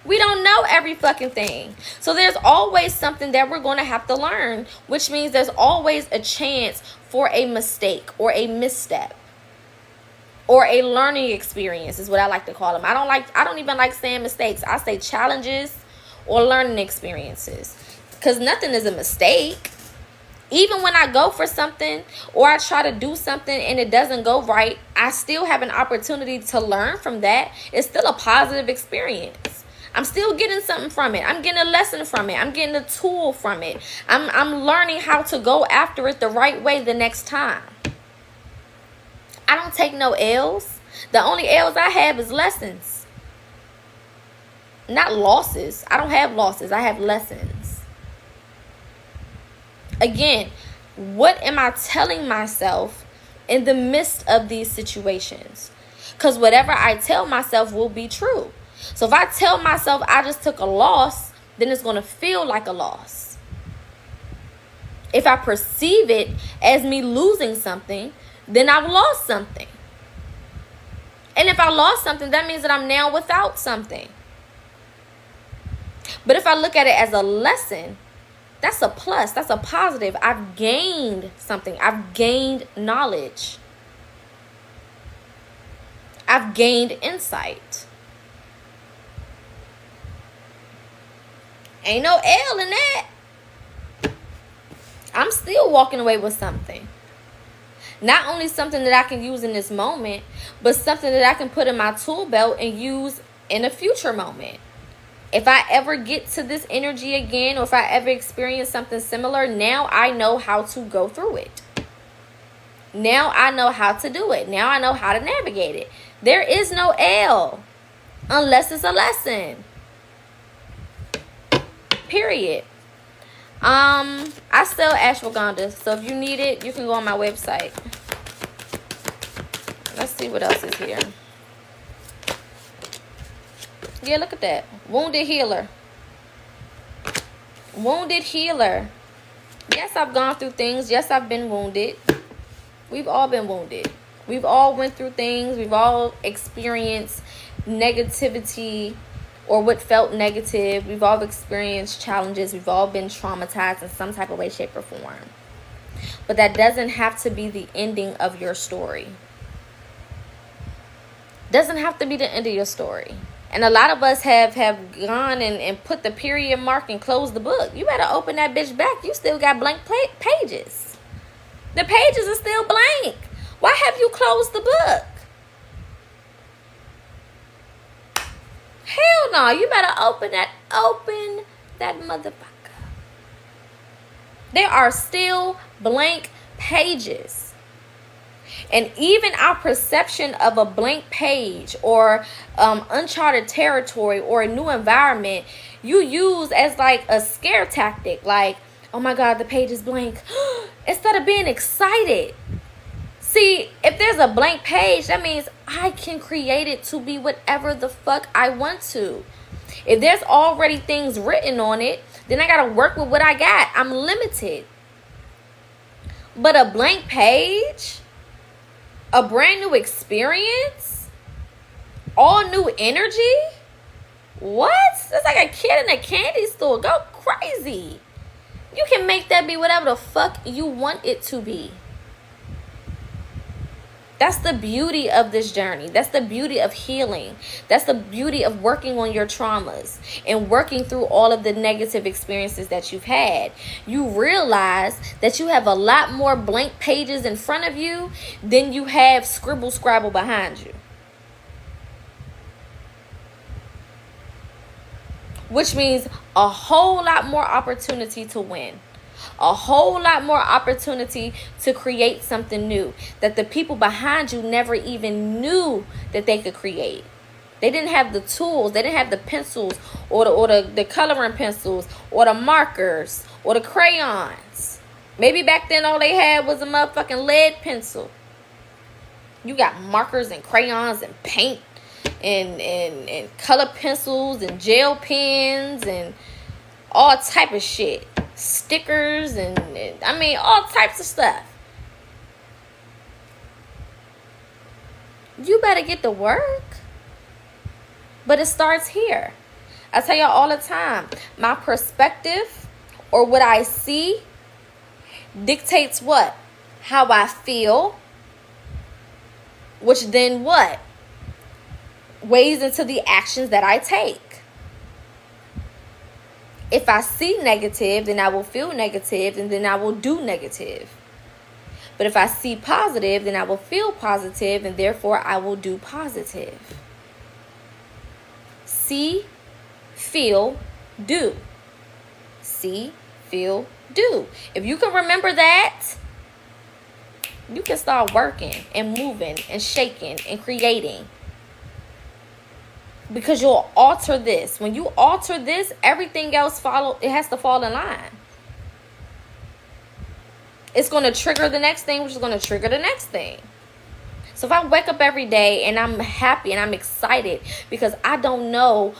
We don't know every fucking thing. So there's always something that we're going to have to learn, which means there's always a chance for a mistake or a misstep or a learning experience is what I like to call them. I don't even like saying mistakes. I say challenges or learning experiences, because nothing is a mistake. Even when I go for something or I try to do something and it doesn't go right, I still have an opportunity to learn from that. It's still a positive experience. I'm still getting something from it. I'm getting a lesson from it. I'm getting a tool from it. I'm learning how to go after it the right way the next time. I don't take no L's. The only L's I have is lessons. Not losses. I don't have losses. I have lessons. Again, what am I telling myself in the midst of these situations? Because whatever I tell myself will be true. So if I tell myself I just took a loss, then it's going to feel like a loss. If I perceive it as me losing something, then I've lost something. And if I lost something, that means that I'm now without something. But if I look at it as a lesson, that's a plus. That's a positive. I've gained something. I've gained knowledge. I've gained insight. Ain't no L in that. I'm still walking away with something. Not only something that I can use in this moment, but something that I can put in my tool belt and use in a future moment. If I ever get to this energy again, or if I ever experience something similar, now I know how to go through it. Now I know how to do it. Now I know how to navigate it. There is no L. unless it's a lesson. Period. I sell ashwagandha, so if you need it, you can go on my website. Let's see what else is here. Yeah, look at that. Wounded healer. Wounded healer. Yes, I've gone through things. Yes, I've been wounded. We've all been wounded. We've all went through things. We've all experienced negativity or what felt negative. We've all experienced challenges. We've all been traumatized in some type of way, shape, or form. But that doesn't have to be the ending of your story. Doesn't have to be the end of your story. And a lot of us have gone and put the period mark and closed the book. You better open that bitch back. You still got blank pages. The pages are still blank. Why have you closed the book? Hell no. You better open that motherfucker. There are still blank pages. And even our perception of a blank page or uncharted territory or a new environment, you use as like a scare tactic. Like, oh my God, the page is blank. Instead of being excited. See, if there's a blank page, that means I can create it to be whatever the fuck I want to. If there's already things written on it, then I got to work with what I got. I'm limited. But a blank page, a brand new experience, all new energy. What? It's like a kid in a candy store. Go crazy. You can make that be whatever the fuck you want it to be. That's the beauty of this journey. That's the beauty of healing. That's the beauty of working on your traumas and working through all of the negative experiences that you've had. You realize that you have a lot more blank pages in front of you than you have scribble scrabble behind you. Which means a whole lot more opportunity to win. A whole lot more opportunity to create something new that the people behind you never even knew that they could create. They didn't have the tools. They didn't have the pencils or the coloring pencils or the markers or the crayons. Maybe back then all they had was a motherfucking lead pencil. You got markers and crayons and paint and color pencils and gel pens and all type of shit. Stickers and I mean all types of stuff. You better get to work. But it starts here. I tell y'all all the time, my perspective or what I see dictates what? How I feel, which then what? Weighs into the actions that I take. If I see negative, then I will feel negative and then I will do negative. But if I see positive, then I will feel positive and therefore I will do positive. See, feel, do. See, feel, do. If you can remember that, you can start working and moving and shaking and creating. Because you'll alter this. When you alter this, everything else it has to fall in line. It's going to trigger the next thing, which is going to trigger the next thing. So if I wake up every day and I'm happy and I'm excited because I don't know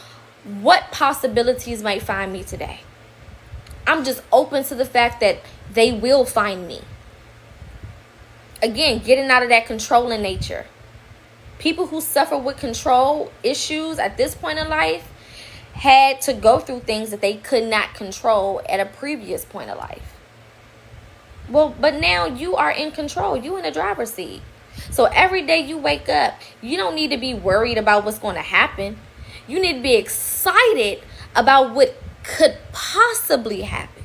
what possibilities might find me today. I'm just open to the fact that they will find me. Again, getting out of that controlling nature. People who suffer with control issues at this point in life had to go through things that they could not control at a previous point of life. Well, but now you are in control. You in the driver's seat. So every day you wake up, you don't need to be worried about what's going to happen. You need to be excited about what could possibly happen.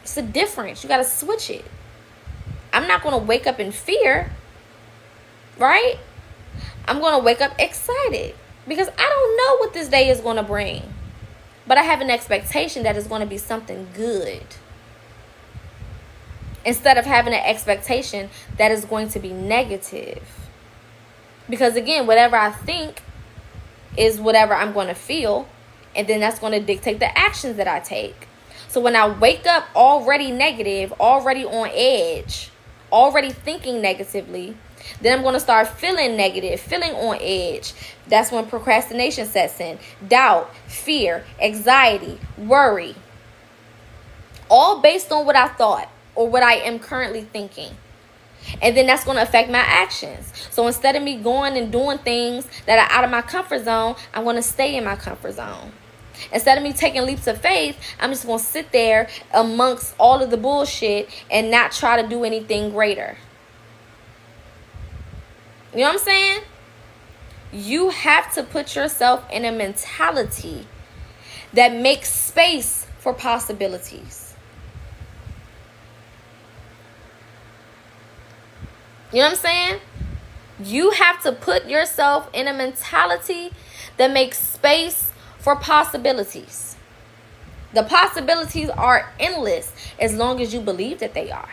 It's a difference. You got to switch it. I'm not going to wake up in fear. Right? I'm going to wake up excited because I don't know what this day is going to bring. But I have an expectation that it's going to be something good. Instead of having an expectation that is going to be negative. Because again, whatever I think is whatever I'm going to feel. And then that's going to dictate the actions that I take. So when I wake up already negative, already on edge, already thinking negatively, then I'm going to start feeling negative, feeling on edge. That's when procrastination sets in. Doubt, fear, anxiety, worry. All based on what I thought or what I am currently thinking. And then that's going to affect my actions. So instead of me going and doing things that are out of my comfort zone, I'm going to stay in my comfort zone. Instead of me taking leaps of faith, I'm just going to sit there amongst all of the bullshit and not try to do anything greater. You know what I'm saying? You have to put yourself in a mentality that makes space for possibilities. You know what I'm saying? You have to put yourself in a mentality that makes space for possibilities. The possibilities are endless as long as you believe that they are.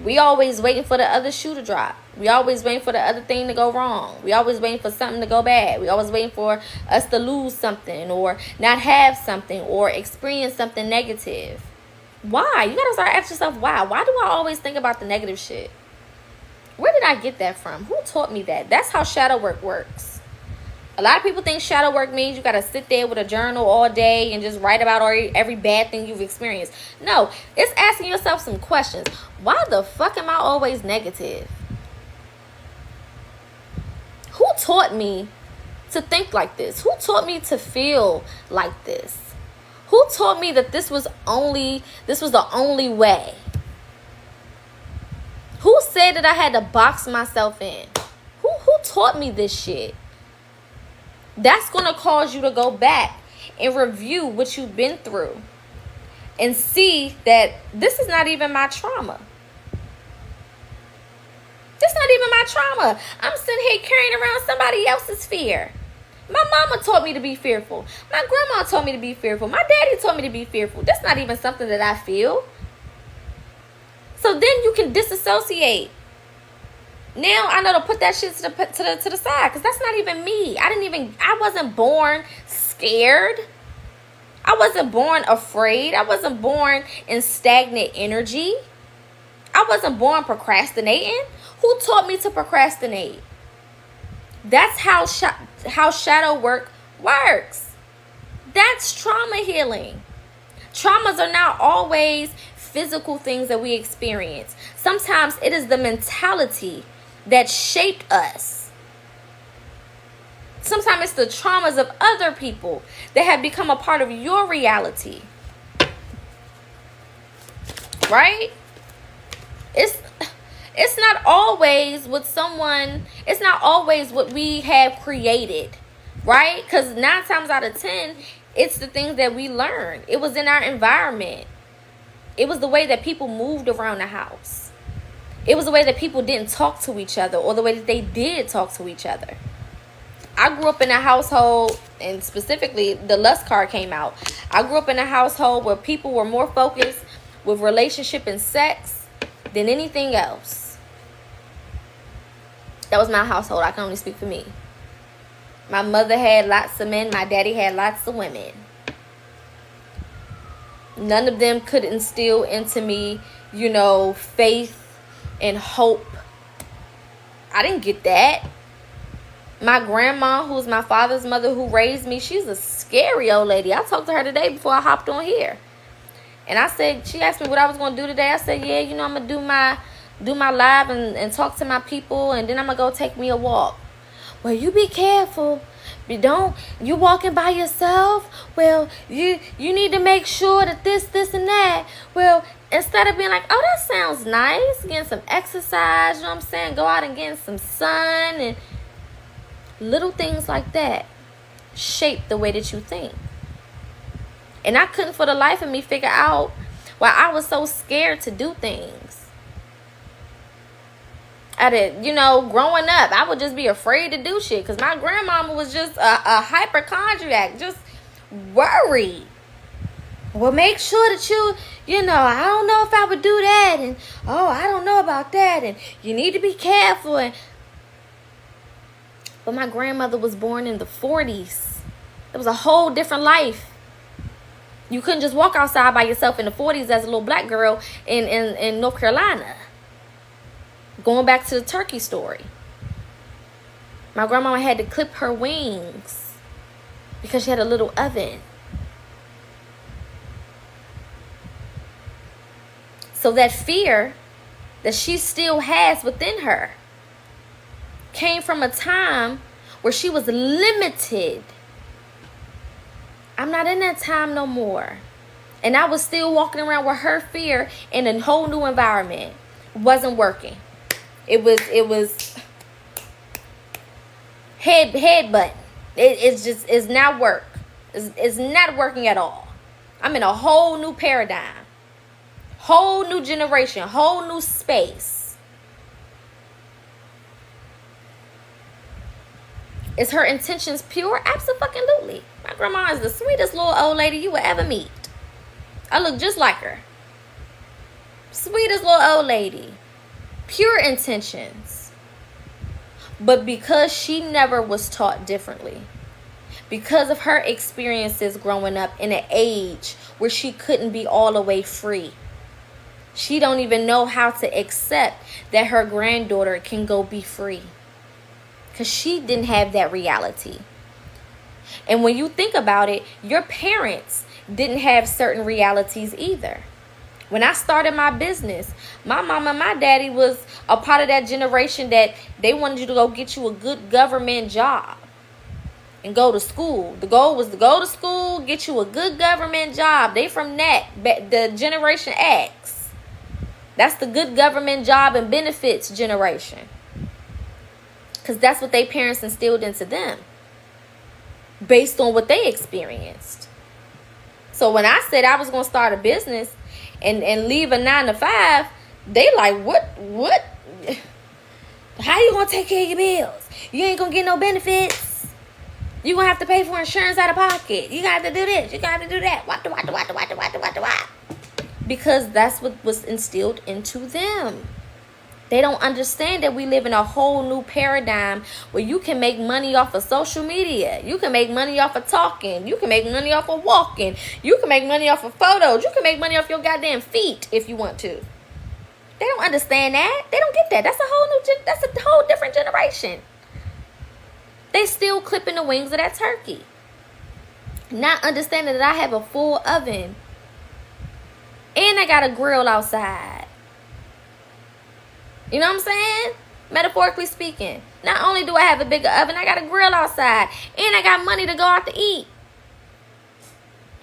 We always waiting for the other shoe to drop. We always waiting for the other thing to go wrong. We always waiting for something to go bad. We always waiting for us to lose something or not have something or experience something negative. Why? You gotta start asking yourself why. Why do I always think about the negative shit? Where did I get that from? Who taught me that? That's how shadow work works. A lot of people think shadow work means you gotta sit there with a journal all day and just write about every bad thing you've experienced. No, it's asking yourself some questions. Why the fuck am I always negative? Who taught me to think like this? Who taught me to feel like this? Who taught me that this was the only way? Who said that I had to box myself in? Who taught me this shit? That's going to cause you to go back and review what you've been through and see that this is not even my trauma. This not even my trauma. I'm sitting here carrying around somebody else's fear. My mama taught me to be fearful. My grandma taught me to be fearful. My daddy taught me to be fearful. That's not even something that I feel. So then you can disassociate. Now I know to put that shit to the side, because that's not even me. I wasn't born scared. I wasn't born afraid. I wasn't born in stagnant energy. I wasn't born procrastinating. Who taught me to procrastinate? That's how shadow work works. That's trauma healing. Traumas are not always physical things that we experience. Sometimes it is the mentality that shaped us. Sometimes it's the traumas of other people that have become a part of your reality. Right? It's not always it's not always what we have created, right? Because 9 times out of 10, it's the things that we learned. It was in our environment. It was the way that people moved around the house. It was the way that people didn't talk to each other, or the way that they did talk to each other. I grew up in a household, and specifically the lust card came out. I grew up in a household where people were more focused with relationship and sex than anything else. That was my household. I can only speak for me. My mother had lots of men. My daddy had lots of women. None of them could instill into me, faith and hope. I didn't get that. My grandma, who's my father's mother, who raised me, she's a scary old lady. I talked to her today before I hopped on here. And she asked me what I was going to do today. I said, yeah, I'm going to do my live and talk to my people, and then I'm going to go take me a walk. Well, you be careful. You walking by yourself? Well, you need to make sure that this and that. Well, instead of being like, oh, that sounds nice, getting some exercise, you know what I'm saying? Go out and get some sun, and little things like that shape the way that you think. And I couldn't for the life of me figure out why I was so scared to do things. Growing up, I would just be afraid to do shit because my grandmama was just a hypochondriac, just worried. Well, make sure that I don't know if I would do that. And, oh, I don't know about that. And you need to be careful. But my grandmother was born in the 40s. It was a whole different life. You couldn't just walk outside by yourself in the 40s as a little black girl in North Carolina. Going back to the turkey story. My grandmama had to clip her wings because she had a little oven. So that fear that she still has within her came from a time where she was limited. I'm not in that time no more. And I was still walking around with her fear in a whole new environment. Wasn't working. It was headbutt. It's not work. It's not working at all. I'm in a whole new paradigm. Whole new generation. Whole new space. Is her intentions pure? Absolutely. My grandma is the sweetest little old lady you would ever meet. I look just like her. Sweetest little old lady. Pure intentions. But because she never was taught differently, because of her experiences growing up in an age where she couldn't be all the way free, she don't even know how to accept that her granddaughter can go be free. Because she didn't have that reality. And when you think about it, your parents didn't have certain realities either. When I started my business, my mama and my daddy was a part of that generation that they wanted you to go get you a good government job and go to school. The goal was to go to school, get you a good government job. They from that, the Generation X. That's the good government job and benefits generation. Because that's what their parents instilled into them based on what they experienced. So when I said I was going to start a business and leave a 9 to 5, they like, what? How you going to take care of your bills? You ain't going to get no benefits. You going to have to pay for insurance out of pocket. You got to do this. You got to do that. What? Because that's what was instilled into them. They don't understand that we live in a whole new paradigm where you can make money off of social media. You can make money off of talking. You can make money off of walking. You can make money off of photos. You can make money off your goddamn feet if you want to. They don't understand that. They don't get that. That's a whole different generation. They still clipping the wings of that turkey. Not understanding that I have a full oven. And I got a grill outside. You know what I'm saying? Metaphorically speaking. Not only do I have a bigger oven, I got a grill outside. And I got money to go out to eat.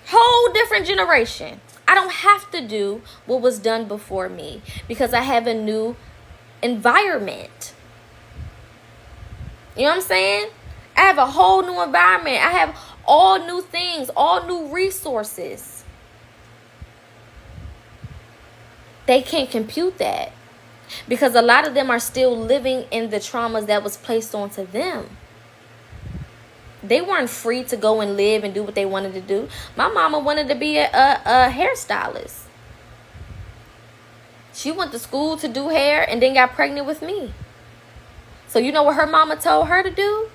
Whole different generation. I don't have to do what was done before me because I have a new environment. You know what I'm saying? I have a whole new environment. I have all new things, all new resources. They can't compute that. Because a lot of them are still living in the traumas that was placed onto them. They weren't free to go and live and do what they wanted to do. My mama wanted to be a hairstylist. She went to school to do hair and then got pregnant with me. So you know what her mama told her to do?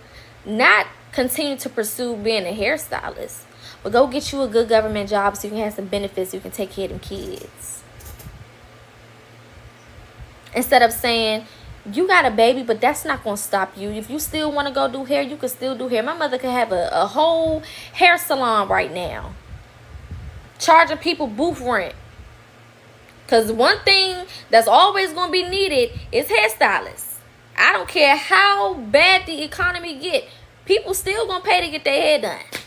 Not continue to pursue being a hairstylist, but go get you a good government job so you can have some benefits so you can take care of them kids. Instead of saying, you got a baby, but that's not going to stop you. If you still want to go do hair, you can still do hair. My mother could have a whole hair salon right now. Charging people booth rent. Because one thing that's always going to be needed is hairstylists. I don't care how bad the economy get. People still going to pay to get their hair done.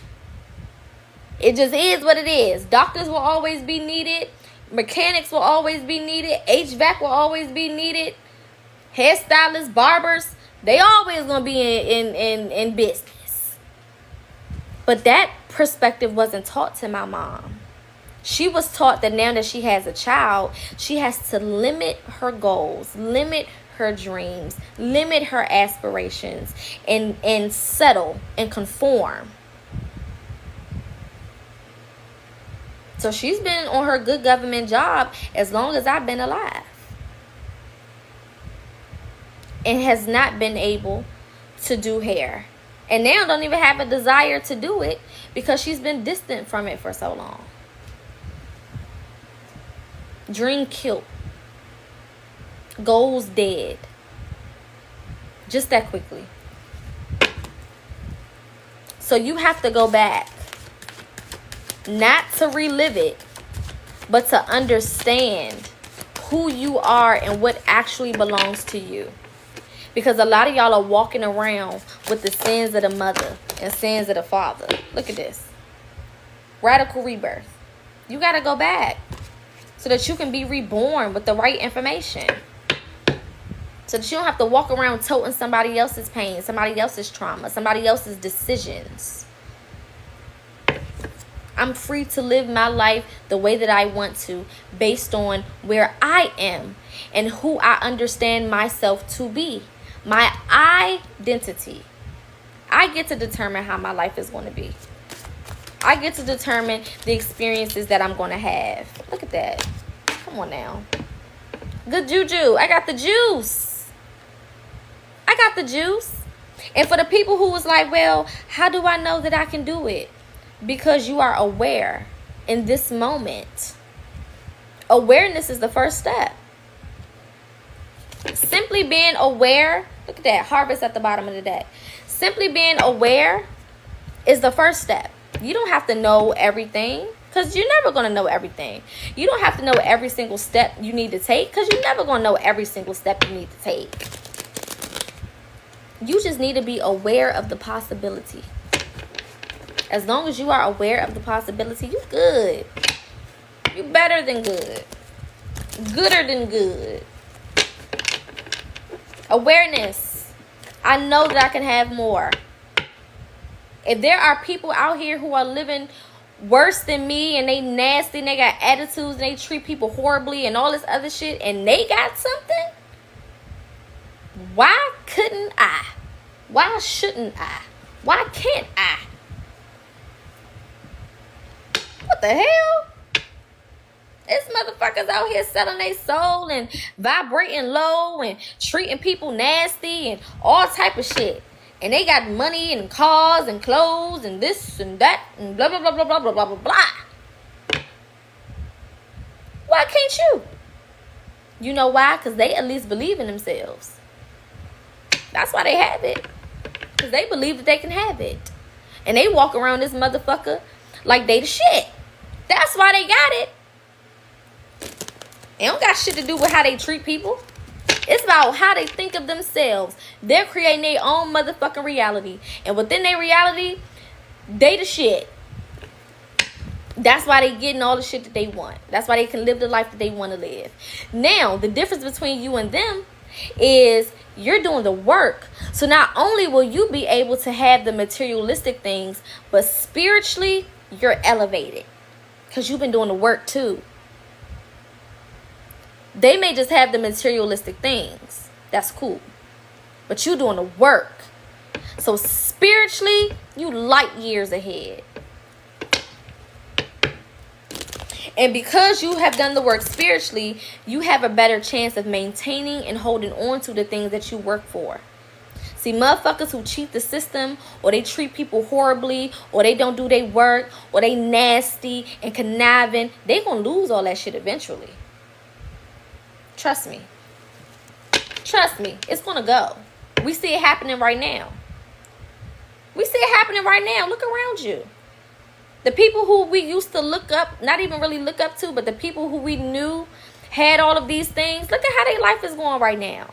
It just is what it is. Doctors will always be needed. Mechanics will always be needed. HVAC will always be needed. Hairstylists, barbers, they always gonna be in business. But that perspective wasn't taught to my mom. She was taught that now that she has a child, she has to limit her goals, limit her dreams, limit her aspirations, and settle and conform. So she's been on her good government job as long as I've been alive. And has not been able to do hair. And now don't even have a desire to do it because she's been distant from it for so long. Dream killed. Goals dead. Just that quickly. So you have to go back. Not to relive it, but to understand who you are and what actually belongs to you. Because a lot of y'all are walking around with the sins of the mother and sins of the father. Look at this. Radical rebirth. You got to go back so that you can be reborn with the right information. So that you don't have to walk around toting somebody else's pain, somebody else's trauma, somebody else's decisions. I'm free to live my life the way that I want to, based on where I am and who I understand myself to be. My identity. I get to determine how my life is going to be. I get to determine the experiences that I'm going to have. Look at that. Come on now. Good juju. I got the juice. I got the juice. And for the people who was like, well, how do I know that I can do it? Because you are aware in this moment. Awareness is the first step. Simply being aware. Look at that. Harvest at the bottom of the deck. Simply being aware is the first step. You don't have to know everything, because you're never going to know everything. You don't have to know every single step you need to take, because you're never going to know every single step you need to take. You just need to be aware of the possibility. As long as you are aware of the possibility, you're good. You're better than good. Gooder than good. Awareness. I know that I can have more. If there are people out here who are living worse than me and they nasty and they got attitudes and they treat people horribly and all this other shit and they got something, why couldn't I? Why shouldn't I? Why can't I? What the hell? It's motherfuckers out here selling their soul and vibrating low and treating people nasty and all type of shit. And they got money and cars and clothes and this and that and blah, blah, blah, blah, blah, blah, blah, blah, blah. Why can't you? You know why? Because they at least believe in themselves. That's why they have it. Because they believe that they can have it. And they walk around this motherfucker like they the shit. That's why they got it. It don't got shit to do with how they treat people. It's about how they think of themselves. They're creating their own motherfucking reality. And within their reality, they the shit. That's why they getting all the shit that they want. That's why they can live the life that they want to live. Now, the difference between you and them is you're doing the work. So not only will you be able to have the materialistic things, but spiritually, you're elevated. Because you've been doing the work too. They may just have the materialistic things. That's cool. But you doing the work. So spiritually, you light years ahead. And because you have done the work spiritually, you have a better chance of maintaining and holding on to the things that you work for. See, motherfuckers who cheat the system, or they treat people horribly, or they don't do their work, or they nasty and conniving, they gonna lose all that shit eventually. Trust me. Trust me. It's going to go. We see it happening right now. We see it happening right now. Look around you. The people who we used to look up, not even really look up to, but the people who we knew had all of these things, look at how their life is going right now.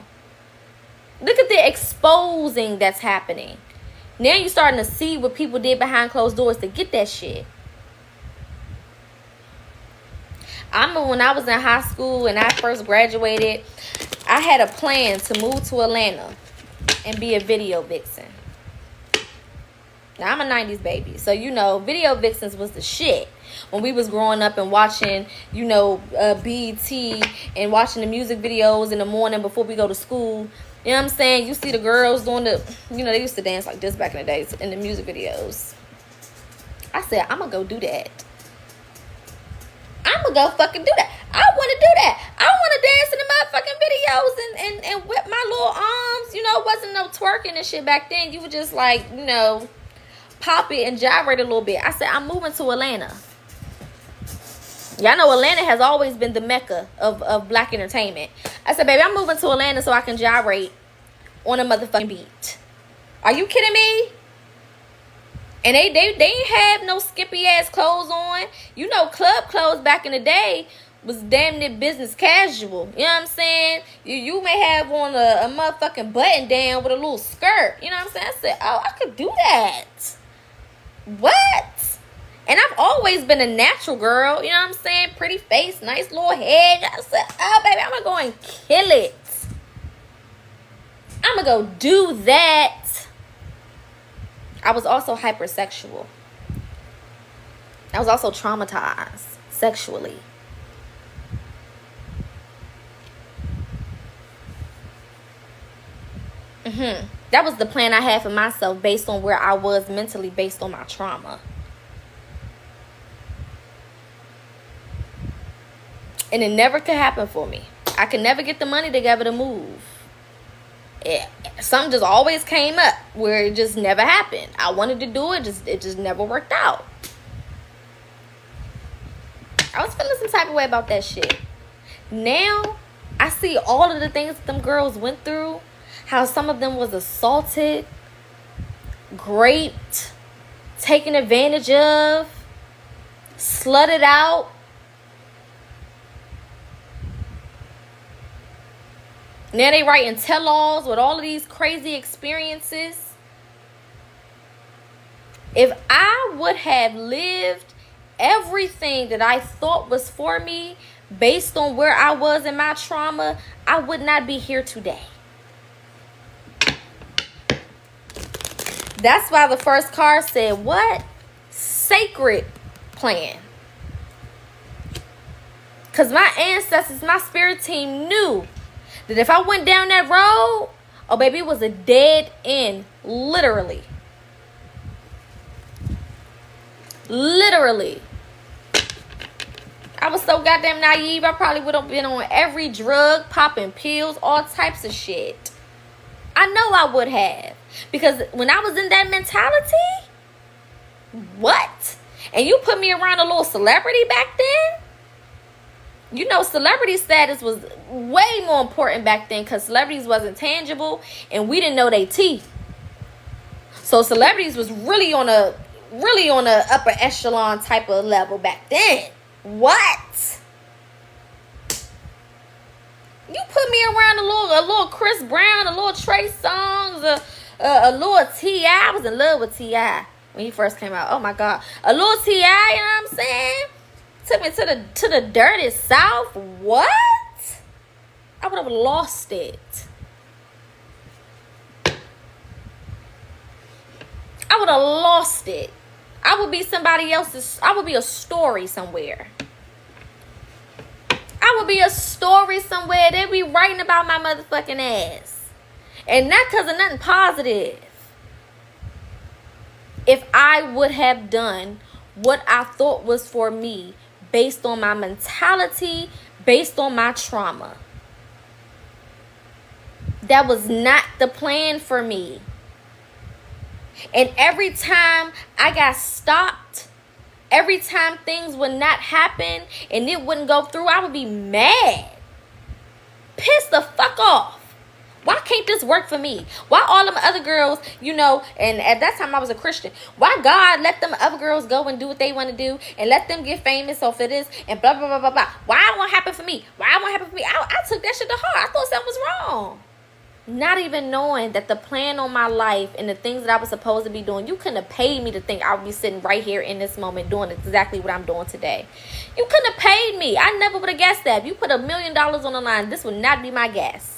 Look at the exposing that's happening. Now you're starting to see what people did behind closed doors to get that shit. I remember when I was in high school and I first graduated, I had a plan to move to Atlanta and be a video vixen. Now, I'm a 90s baby, so, you know, video vixens was the shit when we was growing up and watching, you know, BET and watching the music videos in the morning before we go to school. You know what I'm saying? You see the girls doing the, you know, they used to dance like this back in the days in the music videos. I said, I'm going to go do that. I'm gonna go fucking do that. I want to do that. I want to dance in the motherfucking videos and whip my little arms. You know, it wasn't no twerking and shit back then. You would just like, you know, pop it and gyrate a little bit. I said, I'm moving to Atlanta. Y'all know Atlanta has always been the mecca of black entertainment. I said, baby, I'm moving to Atlanta so I can gyrate on a motherfucking beat. Are you kidding me? And they ain't have no skimpy ass clothes on. You know, club clothes back in the day was damn near business casual. You know what I'm saying? You may have on a motherfucking button down with a little skirt. You know what I'm saying? I said, oh, I could do that. What? And I've always been a natural girl. You know what I'm saying? Pretty face, nice little head. I said, oh, baby, I'm going to go and kill it. I'm going to go do that. I was also hypersexual. I was also traumatized sexually. That was the plan I had for myself based on where I was mentally, based on my trauma. And it never could happen for me. I could never get the money together to move. Something just always came up where it just never happened. I wanted to do it, it just never worked out. I was feeling some type of way about that shit. Now, I see all of the things that them girls went through. How some of them was assaulted, raped, taken advantage of, slutted out. Now they writing tell-alls with all of these crazy experiences. If I would have lived everything that I thought was for me based on where I was in my trauma, I would not be here today. That's why the first card said, what? Sacred plan. Because my ancestors, my spirit team knew that if I went down that road, oh, baby, it was a dead end. Literally. Literally. I was so goddamn naive. I probably would have been on every drug, popping pills, all types of shit. I know I would have. Because when I was in that mentality, what? And you put me around a little celebrity back then? You know, celebrity status was way more important back then because celebrities wasn't tangible and we didn't know their teeth. So celebrities was really on a upper echelon type of level back then. What? You put me around a little Chris Brown, a little Trey Songz, a little T.I. I was in love with T.I. when he first came out. Oh my God. A little T.I., you know what I'm saying? Took me to the dirty South. What? I would have lost it. I would have lost it. I would be somebody else's. I would be a story somewhere. I would be a story somewhere. They'd be writing about my motherfucking ass. And not because of nothing positive. If I would have done what I thought was for me based on my mentality, based on my trauma. That was not the plan for me. And every time I got stopped, every time things would not happen and it wouldn't go through, I would be mad. Pissed the fuck off. Why can't this work for me? Why all them other girls, you know, and at that time I was a Christian. Why God let them other girls go and do what they want to do and let them get famous off of this and blah, blah, blah, blah, blah. Why it won't happen for me? Why it won't happen for me? I took that shit to heart. I thought something was wrong. Not even knowing that the plan on my life and the things that I was supposed to be doing, you couldn't have paid me to think I would be sitting right here in this moment doing exactly what I'm doing today. You couldn't have paid me. I never would have guessed that. If you put $1 million on the line, this would not be my guess.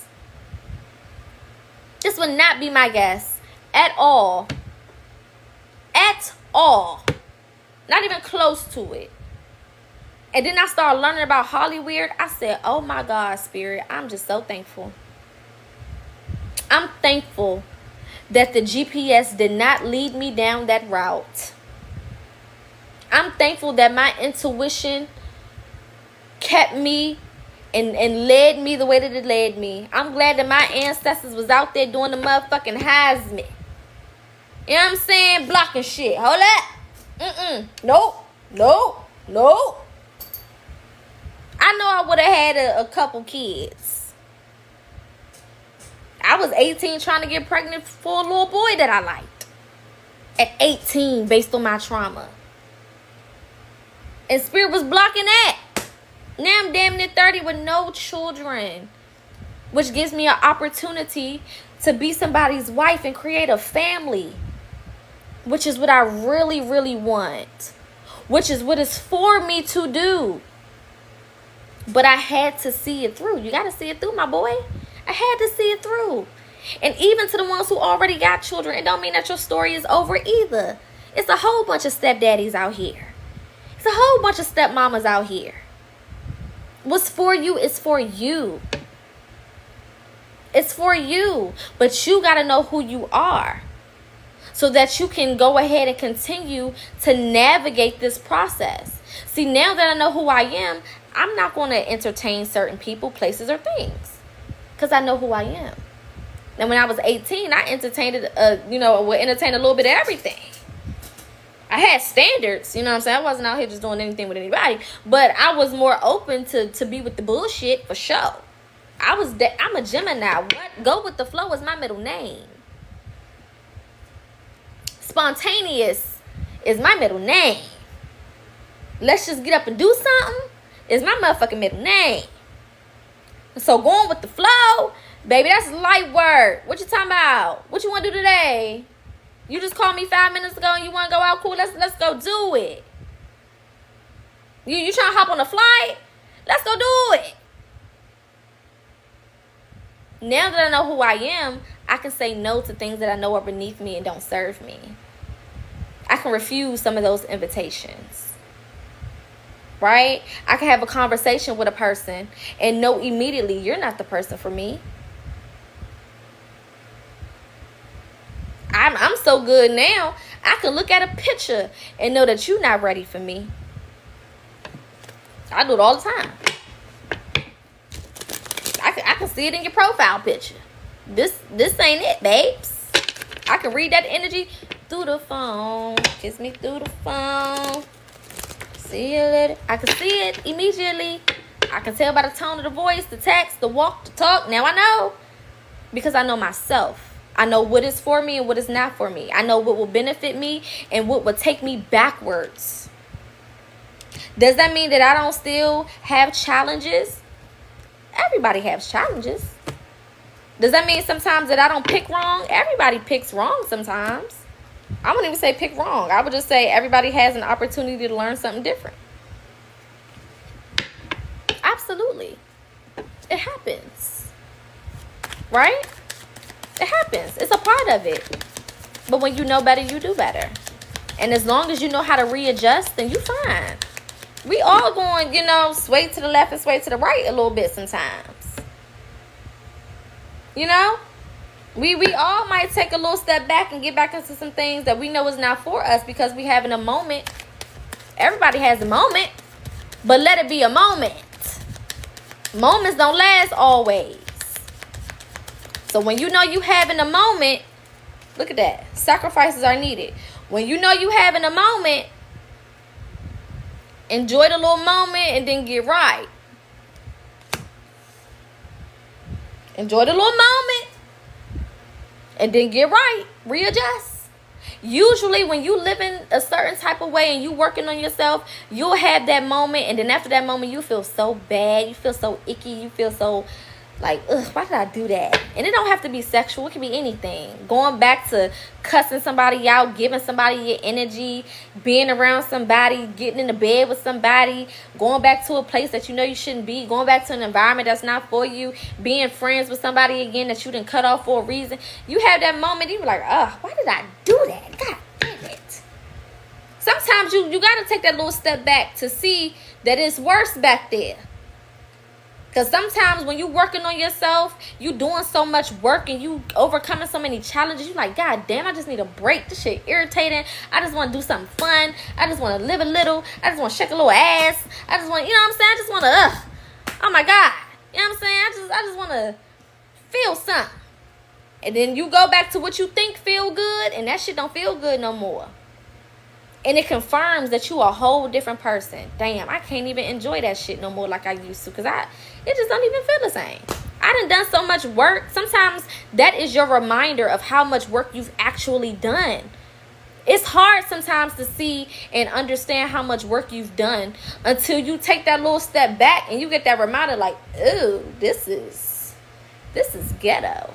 This would not be my guess at all. At all. Not even close to it. And then I started learning about Hollywood. I said, oh my God, Spirit, I'm just so thankful. I'm thankful that the GPS did not lead me down that route. I'm thankful that my intuition kept me and led me the way that it led me. I'm glad that my ancestors was out there doing the motherfucking Heisman. You know what I'm saying? Blocking shit. Hold up. Nope. I know I would have had a couple kids. I was 18 trying to get pregnant for a little boy that I liked. At 18, based on my trauma. And Spirit was blocking that. Now I'm damn near 30 with no children. Which gives me an opportunity to be somebody's wife and create a family. Which is what I really, really want. Which is what is for me to do. But I had to see it through. You got to see it through, my boy. I had to see it through. And even to the ones who already got children, it don't mean that your story is over either. It's a whole bunch of stepdaddies out here. It's a whole bunch of stepmamas out here. What's for you is for you. It's for you. But you got to know who you are. So that you can go ahead and continue to navigate this process. See, now that I know who I am, I'm not going to entertain certain people, places, or things. Because I know who I am. And when I was 18, I entertained, would entertain a little bit of everything. I had standards, you know what I'm saying? I wasn't out here just doing anything with anybody. But I was more open to be with the bullshit for sure. I'm a Gemini. What? Go with the flow is my middle name. Spontaneous is my middle name. Let's just get up and do something is my motherfucking middle name. So going with the flow, baby, that's light work. What you talking about? What you want to do today? You just called me 5 minutes ago and you want to go out? Cool, let's go do it. You trying to hop on a flight? Let's go do it. Now that I know who I am, I can say no to things that I know are beneath me and don't serve me. I can refuse some of those invitations. Right? I can have a conversation with a person and know immediately you're not the person for me. I'm so good now, I can look at a picture and know that you're not ready for me. I do it all the time. I can see it in your profile picture. This ain't it, babes. I can read that energy through the phone. Kiss me through the phone. See you later. I can see it immediately. I can tell by the tone of the voice, the text, the walk, the talk. Now I know. Because I know myself. I know what is for me and what is not for me. I know what will benefit me and what will take me backwards. Does that mean that I don't still have challenges? Everybody has challenges. Does that mean sometimes that I don't pick wrong? Everybody picks wrong sometimes. I wouldn't even say pick wrong. I would just say everybody has an opportunity to learn something different. Absolutely. It happens. Right? It happens. It's a part of it. But when you know better, you do better. And as long as you know how to readjust, then you're fine. We all going, sway to the left and sway to the right a little bit sometimes. You know? We all might take a little step back and get back into some things that we know is not for us because we having a moment. Everybody has a moment. But let it be a moment. Moments don't last always. So when you know you having a moment, look at that. Sacrifices are needed. When you know you having a moment, enjoy the little moment and then get right. Enjoy the little moment and then get right. Readjust. Usually when you live in a certain type of way and you working on yourself, you'll have that moment. And then after that moment, you feel so bad. You feel so icky. You feel so like, ugh, why did I do that? And it don't have to be sexual. It can be anything. Going back to cussing somebody out, giving somebody your energy, being around somebody, getting in the bed with somebody, going back to a place that you know you shouldn't be, going back to an environment that's not for you, being friends with somebody again that you didn't cut off for a reason. You have that moment, you be like, ugh, why did I do that? God damn it. Sometimes you got to take that little step back to see that it's worse back there. Because sometimes when you working on yourself, you doing so much work and you overcoming so many challenges, you like, God damn, I just need a break. This shit irritating. I just want to do something fun. I just want to live a little. I just want to shake a little ass. I just want, you know what I'm saying? I just want to, oh my God. You know what I'm saying? I just want to feel something. And then you go back to what you think feel good, and that shit don't feel good no more. And it confirms that you a whole different person. Damn, I can't even enjoy that shit no more like I used to, because it just don't even feel the same. I done so much work. Sometimes that is your reminder of how much work you've actually done. It's hard sometimes to see and understand how much work you've done until you take that little step back and you get that reminder like, ooh, this is ghetto.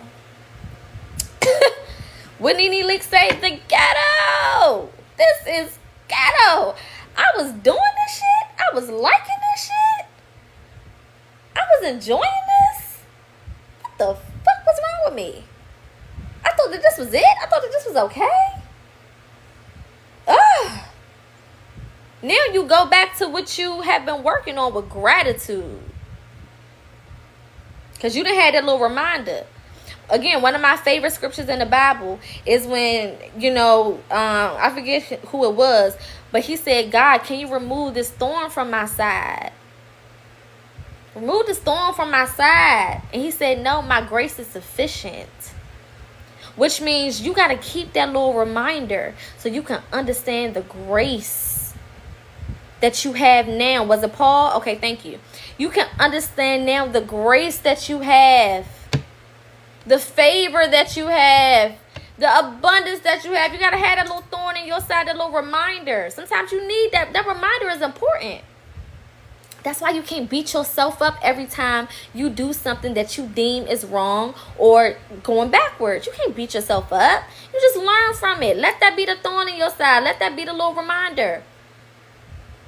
What Nene Leak say? The ghetto. This is ghetto. I was doing this shit. I was liking this shit. I was enjoying this. What the fuck was wrong with me? I thought that this was it. I thought that this was okay. Ugh. Now you go back to what you have been working on with gratitude. Because you done had that little reminder. Again, one of my favorite scriptures in the Bible is when, I forget who it was, but he said, God, can you remove this thorn from my side? Remove this thorn from my side. And he said, no, my grace is sufficient. Which means you got to keep that little reminder so you can understand the grace that you have now. Was it Paul? Okay, thank you. You can understand now the grace that you have. The favor that you have, the abundance that you have. You got to have that little thorn in your side, that little reminder. Sometimes you need that. That reminder is important. That's why you can't beat yourself up every time you do something that you deem is wrong or going backwards. You can't beat yourself up. You just learn from it. Let that be the thorn in your side. Let that be the little reminder.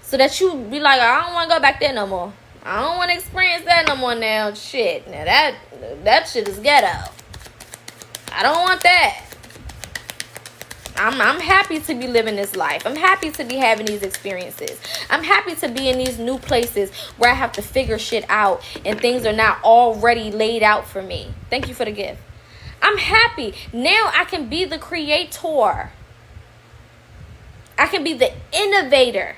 So that you be like, I don't want to go back there no more. I don't want to experience that no more now. Shit. Now that shit is ghetto. I don't want that. I'm happy to be living this life. I'm happy to be having these experiences. I'm happy to be in these new places where I have to figure shit out and things are not already laid out for me. Thank you for the gift. I'm happy. Now I can be the creator. I can be the innovator.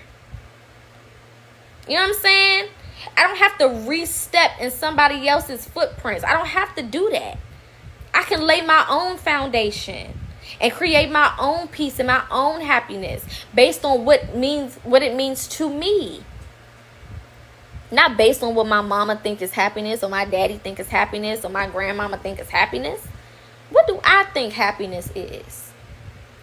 You know what I'm saying? I don't have to re-step in somebody else's footprints. I don't have to do that. I can lay my own foundation and create my own peace and my own happiness based on what it means to me. Not based on what my mama think is happiness or my daddy think is happiness or my grandmama think is happiness. What do I think happiness is?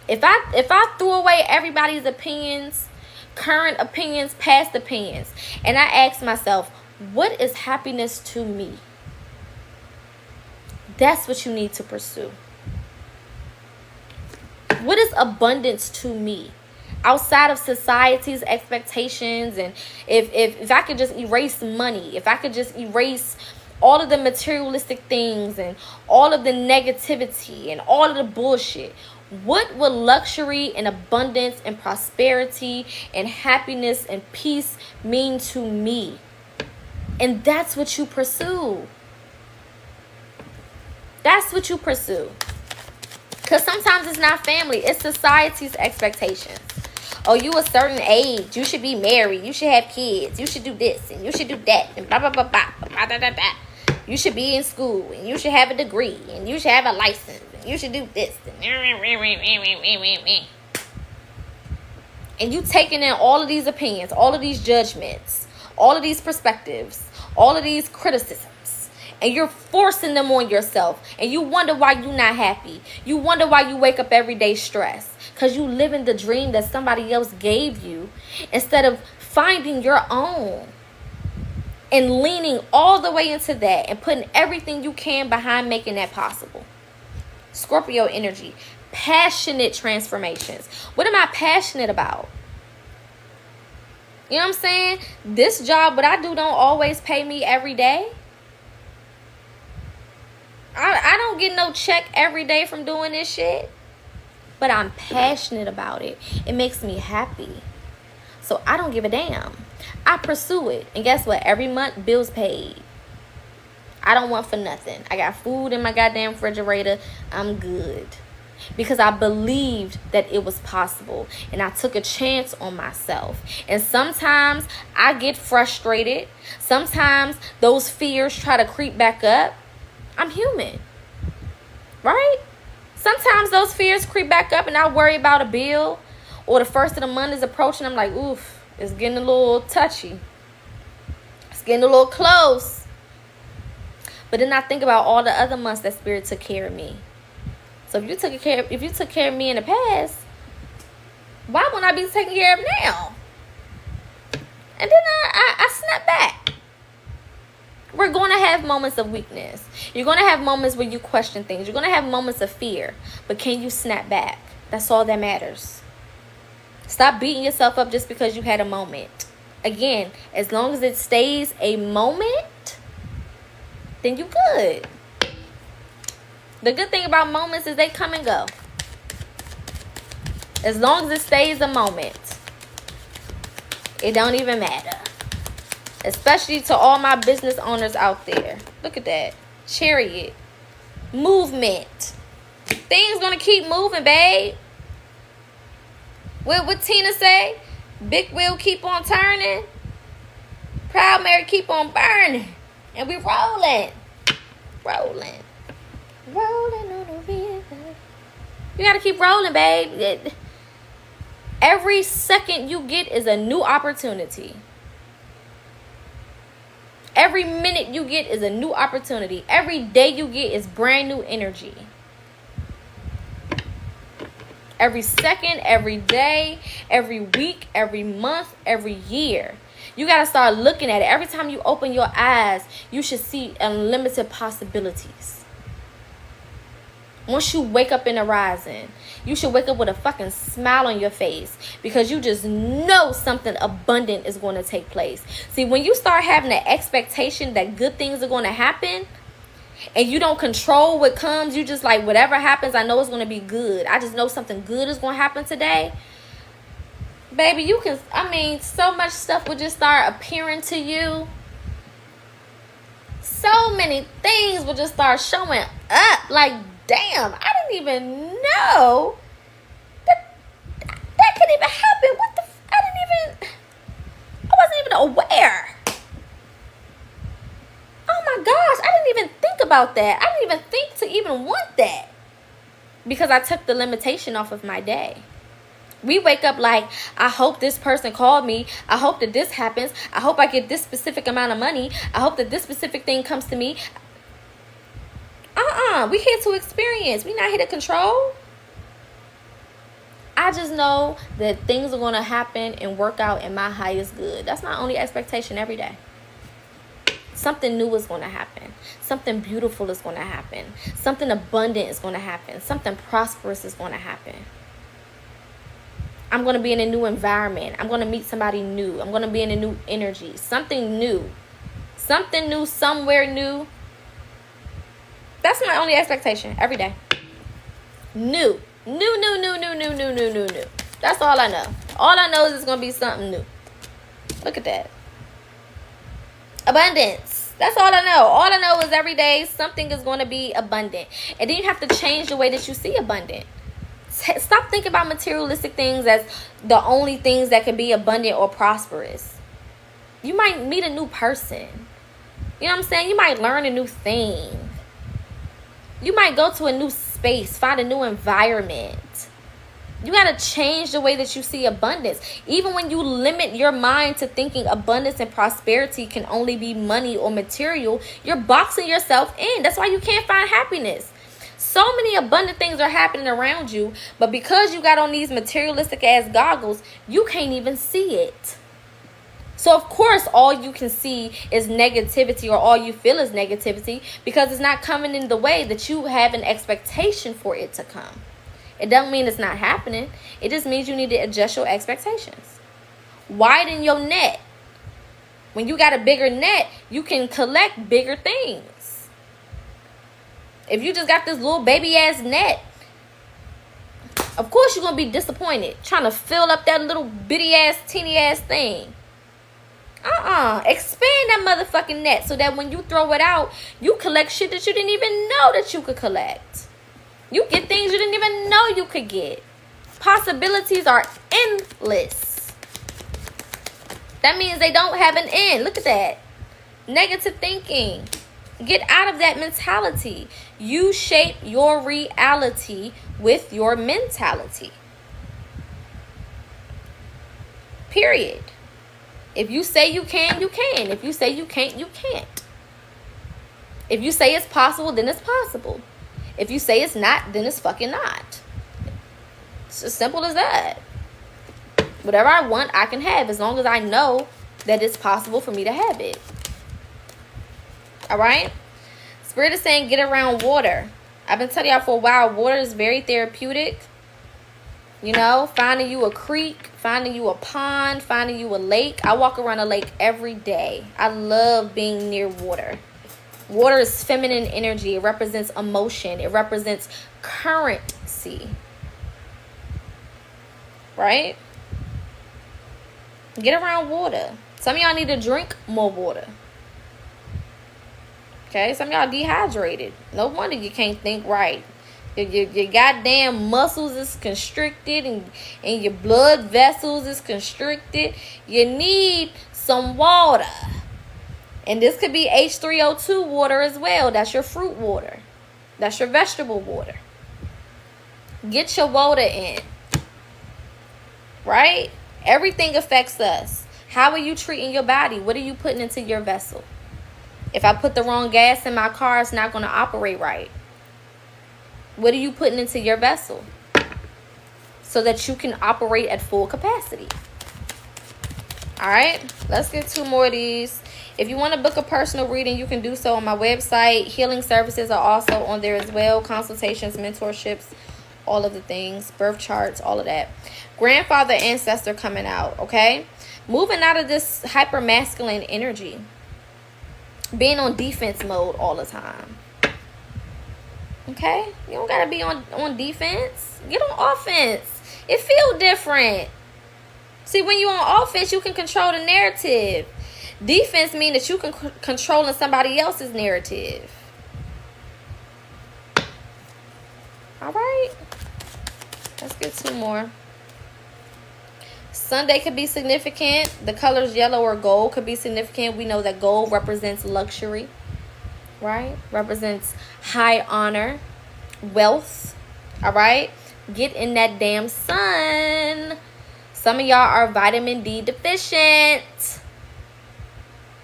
If I threw away everybody's opinions, current opinions, past opinions, and I ask myself, what is happiness to me? That's what you need to pursue. What is abundance to me? Outside of society's expectations, and if I could just erase money, if I could just erase all of the materialistic things and all of the negativity and all of the bullshit, what would luxury and abundance and prosperity and happiness and peace mean to me? And that's what you pursue. That's what you pursue. Because sometimes it's not family. It's society's expectations. Oh, you a certain age. You should be married. You should have kids. You should do this and you should do that. And blah, blah, blah, blah, blah, blah, blah, blah. You should be in school. And you should have a degree. And you should have a license. And you should do this. And you taking in all of these opinions, all of these judgments, all of these perspectives, all of these criticisms. And you're forcing them on yourself. And you wonder why you're not happy. You wonder why you wake up every day stressed. Because you live in the dream that somebody else gave you. Instead of finding your own. And leaning all the way into that. And putting everything you can behind making that possible. Scorpio energy. Passionate transformations. What am I passionate about? You know what I'm saying? This job, what I do, don't always pay me every day. I don't get no check every day from doing this shit. But I'm passionate about it. It makes me happy. So I don't give a damn. I pursue it. And guess what? Every month, bills paid. I don't want for nothing. I got food in my goddamn refrigerator. I'm good. Because I believed that it was possible. And I took a chance on myself. And sometimes I get frustrated. Sometimes those fears try to creep back up. I'm human. Right? Sometimes those fears creep back up and I worry about a bill. Or the first of the month is approaching. I'm like, oof, it's getting a little touchy. It's getting a little close. But then I think about all the other months that Spirit took care of me. So if you took care of me in the past, why wouldn't I be taking care of now? And then I snap back. We're going to have moments of weakness. You're going to have moments where you question things. You're going to have moments of fear. But can you snap back? That's all that matters. Stop beating yourself up just because you had a moment. Again, as long as it stays a moment, then you good. The good thing about moments is they come and go. As long as it stays a moment, it don't even matter. Especially to all my business owners out there. Look at that. Chariot. Movement. Things gonna keep moving, babe. What Tina say? Big wheel keep on turning. Proud Mary keep on burning. And we rolling. Rolling. Rolling on the river. You gotta keep rolling, babe. Every second you get is a new opportunity. Every minute you get is a new opportunity. Every day you get is brand new energy. Every second, every day, every week, every month, every year. You got to start looking at it. Every time you open your eyes, you should see unlimited possibilities. Once you wake up in the horizon, you should wake up with a fucking smile on your face because you just know something abundant is going to take place. See, when you start having the expectation that good things are going to happen and you don't control what comes, you just like, whatever happens, I know it's going to be good. I just know something good is going to happen today. Baby, you can, so much stuff will just start appearing to you. So many things will just start showing up. Like, damn, I didn't even know that could even happen. I wasn't even aware. Oh my gosh, I didn't even think about that. I didn't even think to even want that. Because I took the limitation off of my day. We wake up like, I hope this person called me. I hope that this happens. I hope I get this specific amount of money. I hope that this specific thing comes to me. We here to experience. We not here to control. I just know that things are going to happen and work out in my highest good. That's my only expectation every day. Something new is going to happen. Something beautiful is going to happen. Something abundant is going to happen. Something prosperous is going to happen. I'm going to be in a new environment. I'm going to meet somebody new. I'm going to be in a new energy. Something new. Something new, somewhere new. That's my only expectation every day. New. New. That's all I know. All I know is it's going to be something new. Look at that. Abundance. That's all I know. All I know is every day something is going to be abundant. And then you have to change the way that you see abundant. Stop thinking about materialistic things as the only things that can be abundant or prosperous. You might meet a new person. You know what I'm saying? You might learn a new thing. You might go to a new space, find a new environment. You got to change the way that you see abundance. Even when you limit your mind to thinking abundance and prosperity can only be money or material, you're boxing yourself in. That's why you can't find happiness. So many abundant things are happening around you, but because you got on these materialistic ass goggles, you can't even see it. So of course, all you can see is negativity, or all you feel is negativity, because it's not coming in the way that you have an expectation for it to come. It doesn't mean it's not happening. It just means you need to adjust your expectations. Widen your net. When you got a bigger net, you can collect bigger things. If you just got this little baby ass net, of course you're going to be disappointed trying to fill up that little bitty ass, teeny ass thing. Expand that motherfucking net so that when you throw it out, you collect shit that you didn't even know that you could collect. You get things you didn't even know you could get. Possibilities are endless. That means they don't have an end. Look at that. Negative thinking. Get out of that mentality. You shape your reality with your mentality. Period. If you say you can, you can. If you say you can't, you can't. If you say it's possible, then it's possible. If you say it's not, then it's fucking not. It's as simple as that. Whatever I want, I can have, as long as I know that it's possible for me to have it. All right? Spirit is saying get around water. I've been telling y'all for a while, water is very therapeutic. You know, finding you a creek, finding you a pond, finding you a lake. I walk around a lake every day. I love being near water. Water is feminine energy. It represents emotion. It represents currency. Right? Get around water. Some of y'all need to drink more water. Okay? Some of y'all dehydrated. No wonder you can't think right. Your goddamn muscles is constricted and your blood vessels is constricted. You need some water. And this could be H3O2 water as well. That's your fruit water. That's your vegetable water. Get your water in. Right? Everything affects us. How are you treating your body? What are you putting into your vessel? If I put the wrong gas in my car, it's not going to operate right. What are you putting into your vessel so that you can operate at full capacity? All right, let's get 2 more of these. If you want to book a personal reading, you can do so on my website. Healing services are also on there as well. Consultations, mentorships, all of the things, birth charts, all of that. Grandfather, ancestor coming out, okay? Moving out of this hyper masculine energy. Being on defense mode all the time. Okay? You don't got to be on defense. Get on offense. It feels different. See, when you're on offense, you can control the narrative. Defense means that you can control somebody else's narrative. All right. Let's get 2 more. Sunday could be significant. The colors yellow or gold could be significant. We know that gold represents luxury. Right? Represents high honor, wealth. All right? Get in that damn sun. Some of y'all are vitamin D deficient.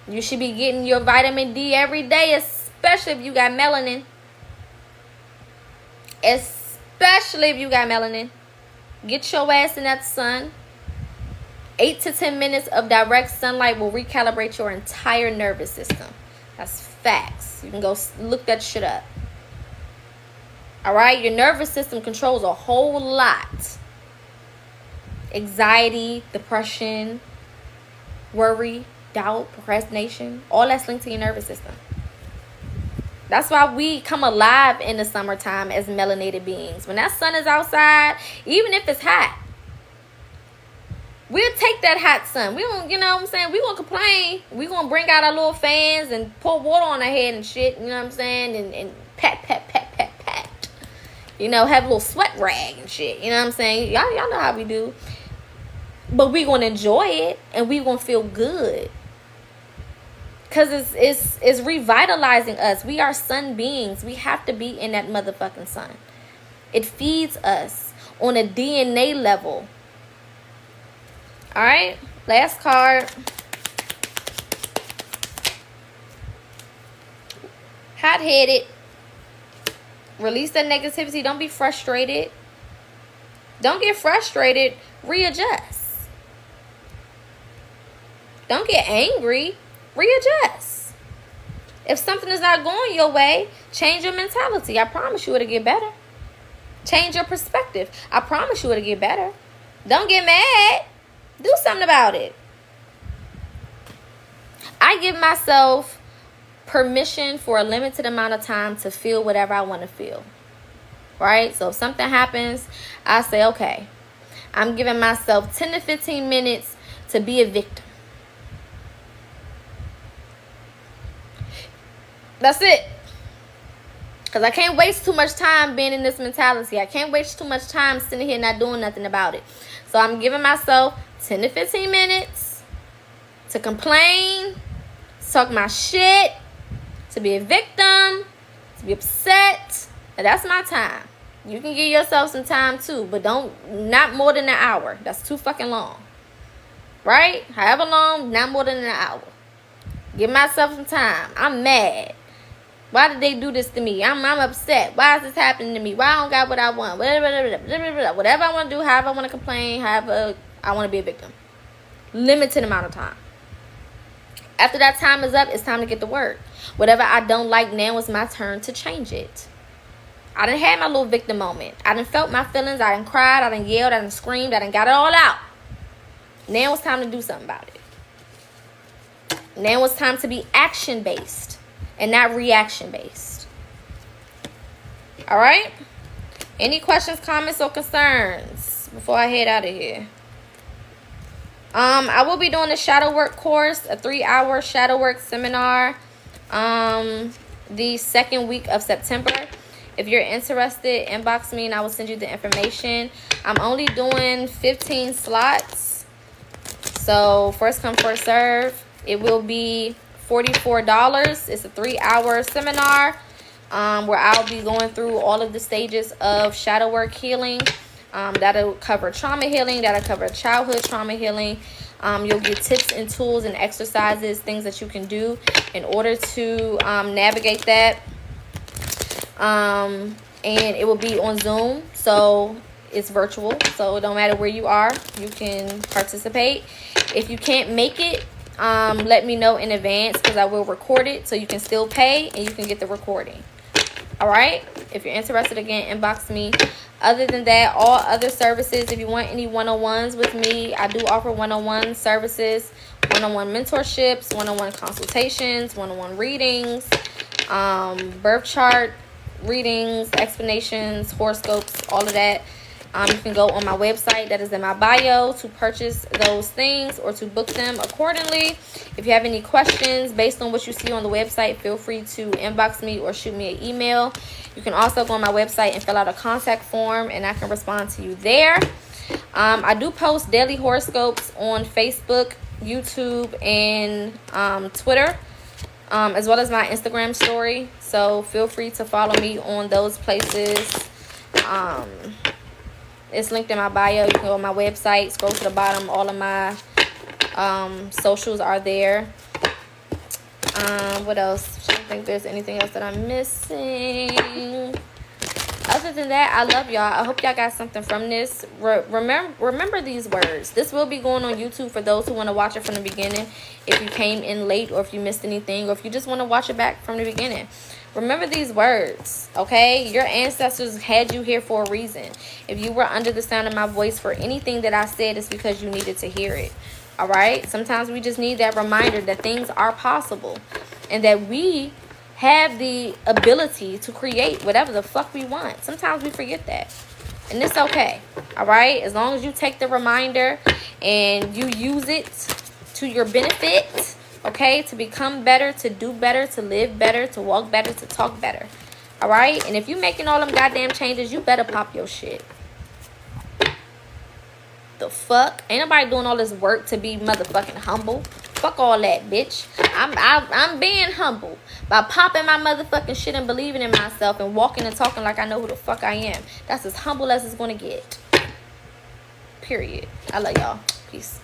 You should be getting your vitamin D every day, especially if you got melanin. Especially if you got melanin. Get your ass in that sun. 8 to 10 minutes of direct sunlight will recalibrate your entire nervous system. That's facts. You can go look that shit up. All right? Your nervous system controls a whole lot. Anxiety, depression, worry, doubt, procrastination. All that's linked to your nervous system. That's why we come alive in the summertime as melanated beings. When that sun is outside, even if it's hot, we'll take that hot sun. We don't, you know what I'm saying? We won't complain. We gonna bring out our little fans and pour water on our head and shit. You know what I'm saying? And pat. You know, have a little sweat rag and shit. You know what I'm saying? Y'all know how we do. But we gonna enjoy it and we gonna feel good. Because it's revitalizing us. We are sun beings. We have to be in that motherfucking sun. It feeds us on a DNA level. All right, last card. Hot-headed. Release that negativity. Don't be frustrated. Don't get frustrated. Readjust. Don't get angry. Readjust. If something is not going your way, change your mentality. I promise you it'll get better. Change your perspective. I promise you it'll get better. Don't get mad. Do something about it. I give myself permission for a limited amount of time to feel whatever I want to feel. Right? So if something happens, I say, okay, I'm giving myself 10 to 15 minutes to be a victim. That's it. Because I can't waste too much time being in this mentality. I can't waste too much time sitting here not doing nothing about it. So I'm giving myself 10 to 15 minutes to complain, talk my shit, to be a victim, to be upset. And that's my time. You can give yourself some time too, but not more than an hour. That's too fucking long. Right? However long, not more than an hour. Give myself some time. I'm mad. Why did they do this to me? I'm upset. Why is this happening to me? Why I don't got what I want? Whatever I want to do, however I want to complain, however I want to be a victim. Limited amount of time. After that time is up, it's time to get to work. Whatever I don't like now, it's my turn to change it. I done had my little victim moment. I done felt my feelings. I done cried. I done yelled. I done screamed. I done got it all out. Now it's time to do something about it. Now it's time to be action-based and not reaction-based. All right? Any questions, comments, or concerns before I head out of here? I will be doing a shadow work course, a 3-hour shadow work seminar, the second week of September. If you're interested, inbox me and I will send you the information. I'm only doing 15 slots. So first come, first serve. It will be $44. It's a 3-hour seminar where I'll be going through all of the stages of shadow work healing. That'll cover trauma healing. That'll cover childhood trauma healing. You'll get tips and tools and exercises, things that you can do in order to navigate that. And it will be on Zoom, so it's virtual, so it don't matter where you are, you can participate. If you can't make it, let me know in advance, because I will record it, so you can still pay and you can get the recording. All right, if you're interested, again, inbox me. Other than that, all other services, if you want any one-on-ones with me, I do offer one-on-one services, one-on-one mentorships, one-on-one consultations, one-on-one readings, birth chart readings, explanations, horoscopes, all of that. You can go on my website that is in my bio to purchase those things or to book them accordingly. If you have any questions based on what you see on the website, feel free to inbox me or shoot me an email. You can also go on my website and fill out a contact form and I can respond to you there. I do post daily horoscopes on Facebook, YouTube, and Twitter, as well as my Instagram story. So feel free to follow me on those places. It's linked in my bio. You can go on my website, scroll to the bottom. All of my socials are there. What else? I don't think there's anything else that I'm missing. Other than that, I love y'all. I hope y'all got something from this. Remember these words. This will be going on YouTube for those who want to watch it from the beginning. If you came in late or if you missed anything or if you just want to watch it back from the beginning. Remember these words, okay? Your ancestors had you here for a reason. If you were under the sound of my voice for anything that I said, it's because you needed to hear it, all right? Sometimes we just need that reminder that things are possible and that we have the ability to create whatever the fuck we want. Sometimes we forget that, and it's okay, all right? As long as you take the reminder and you use it to your benefit, okay, to become better, to do better, to live better, to walk better, to talk better. All right? And if you making all them goddamn changes, you better pop your shit. The fuck? Ain't nobody doing all this work to be motherfucking humble. Fuck all that, bitch. I'm being humble by popping my motherfucking shit and believing in myself and walking and talking like I know who the fuck I am. That's as humble as it's gonna get. Period. I love y'all. Peace.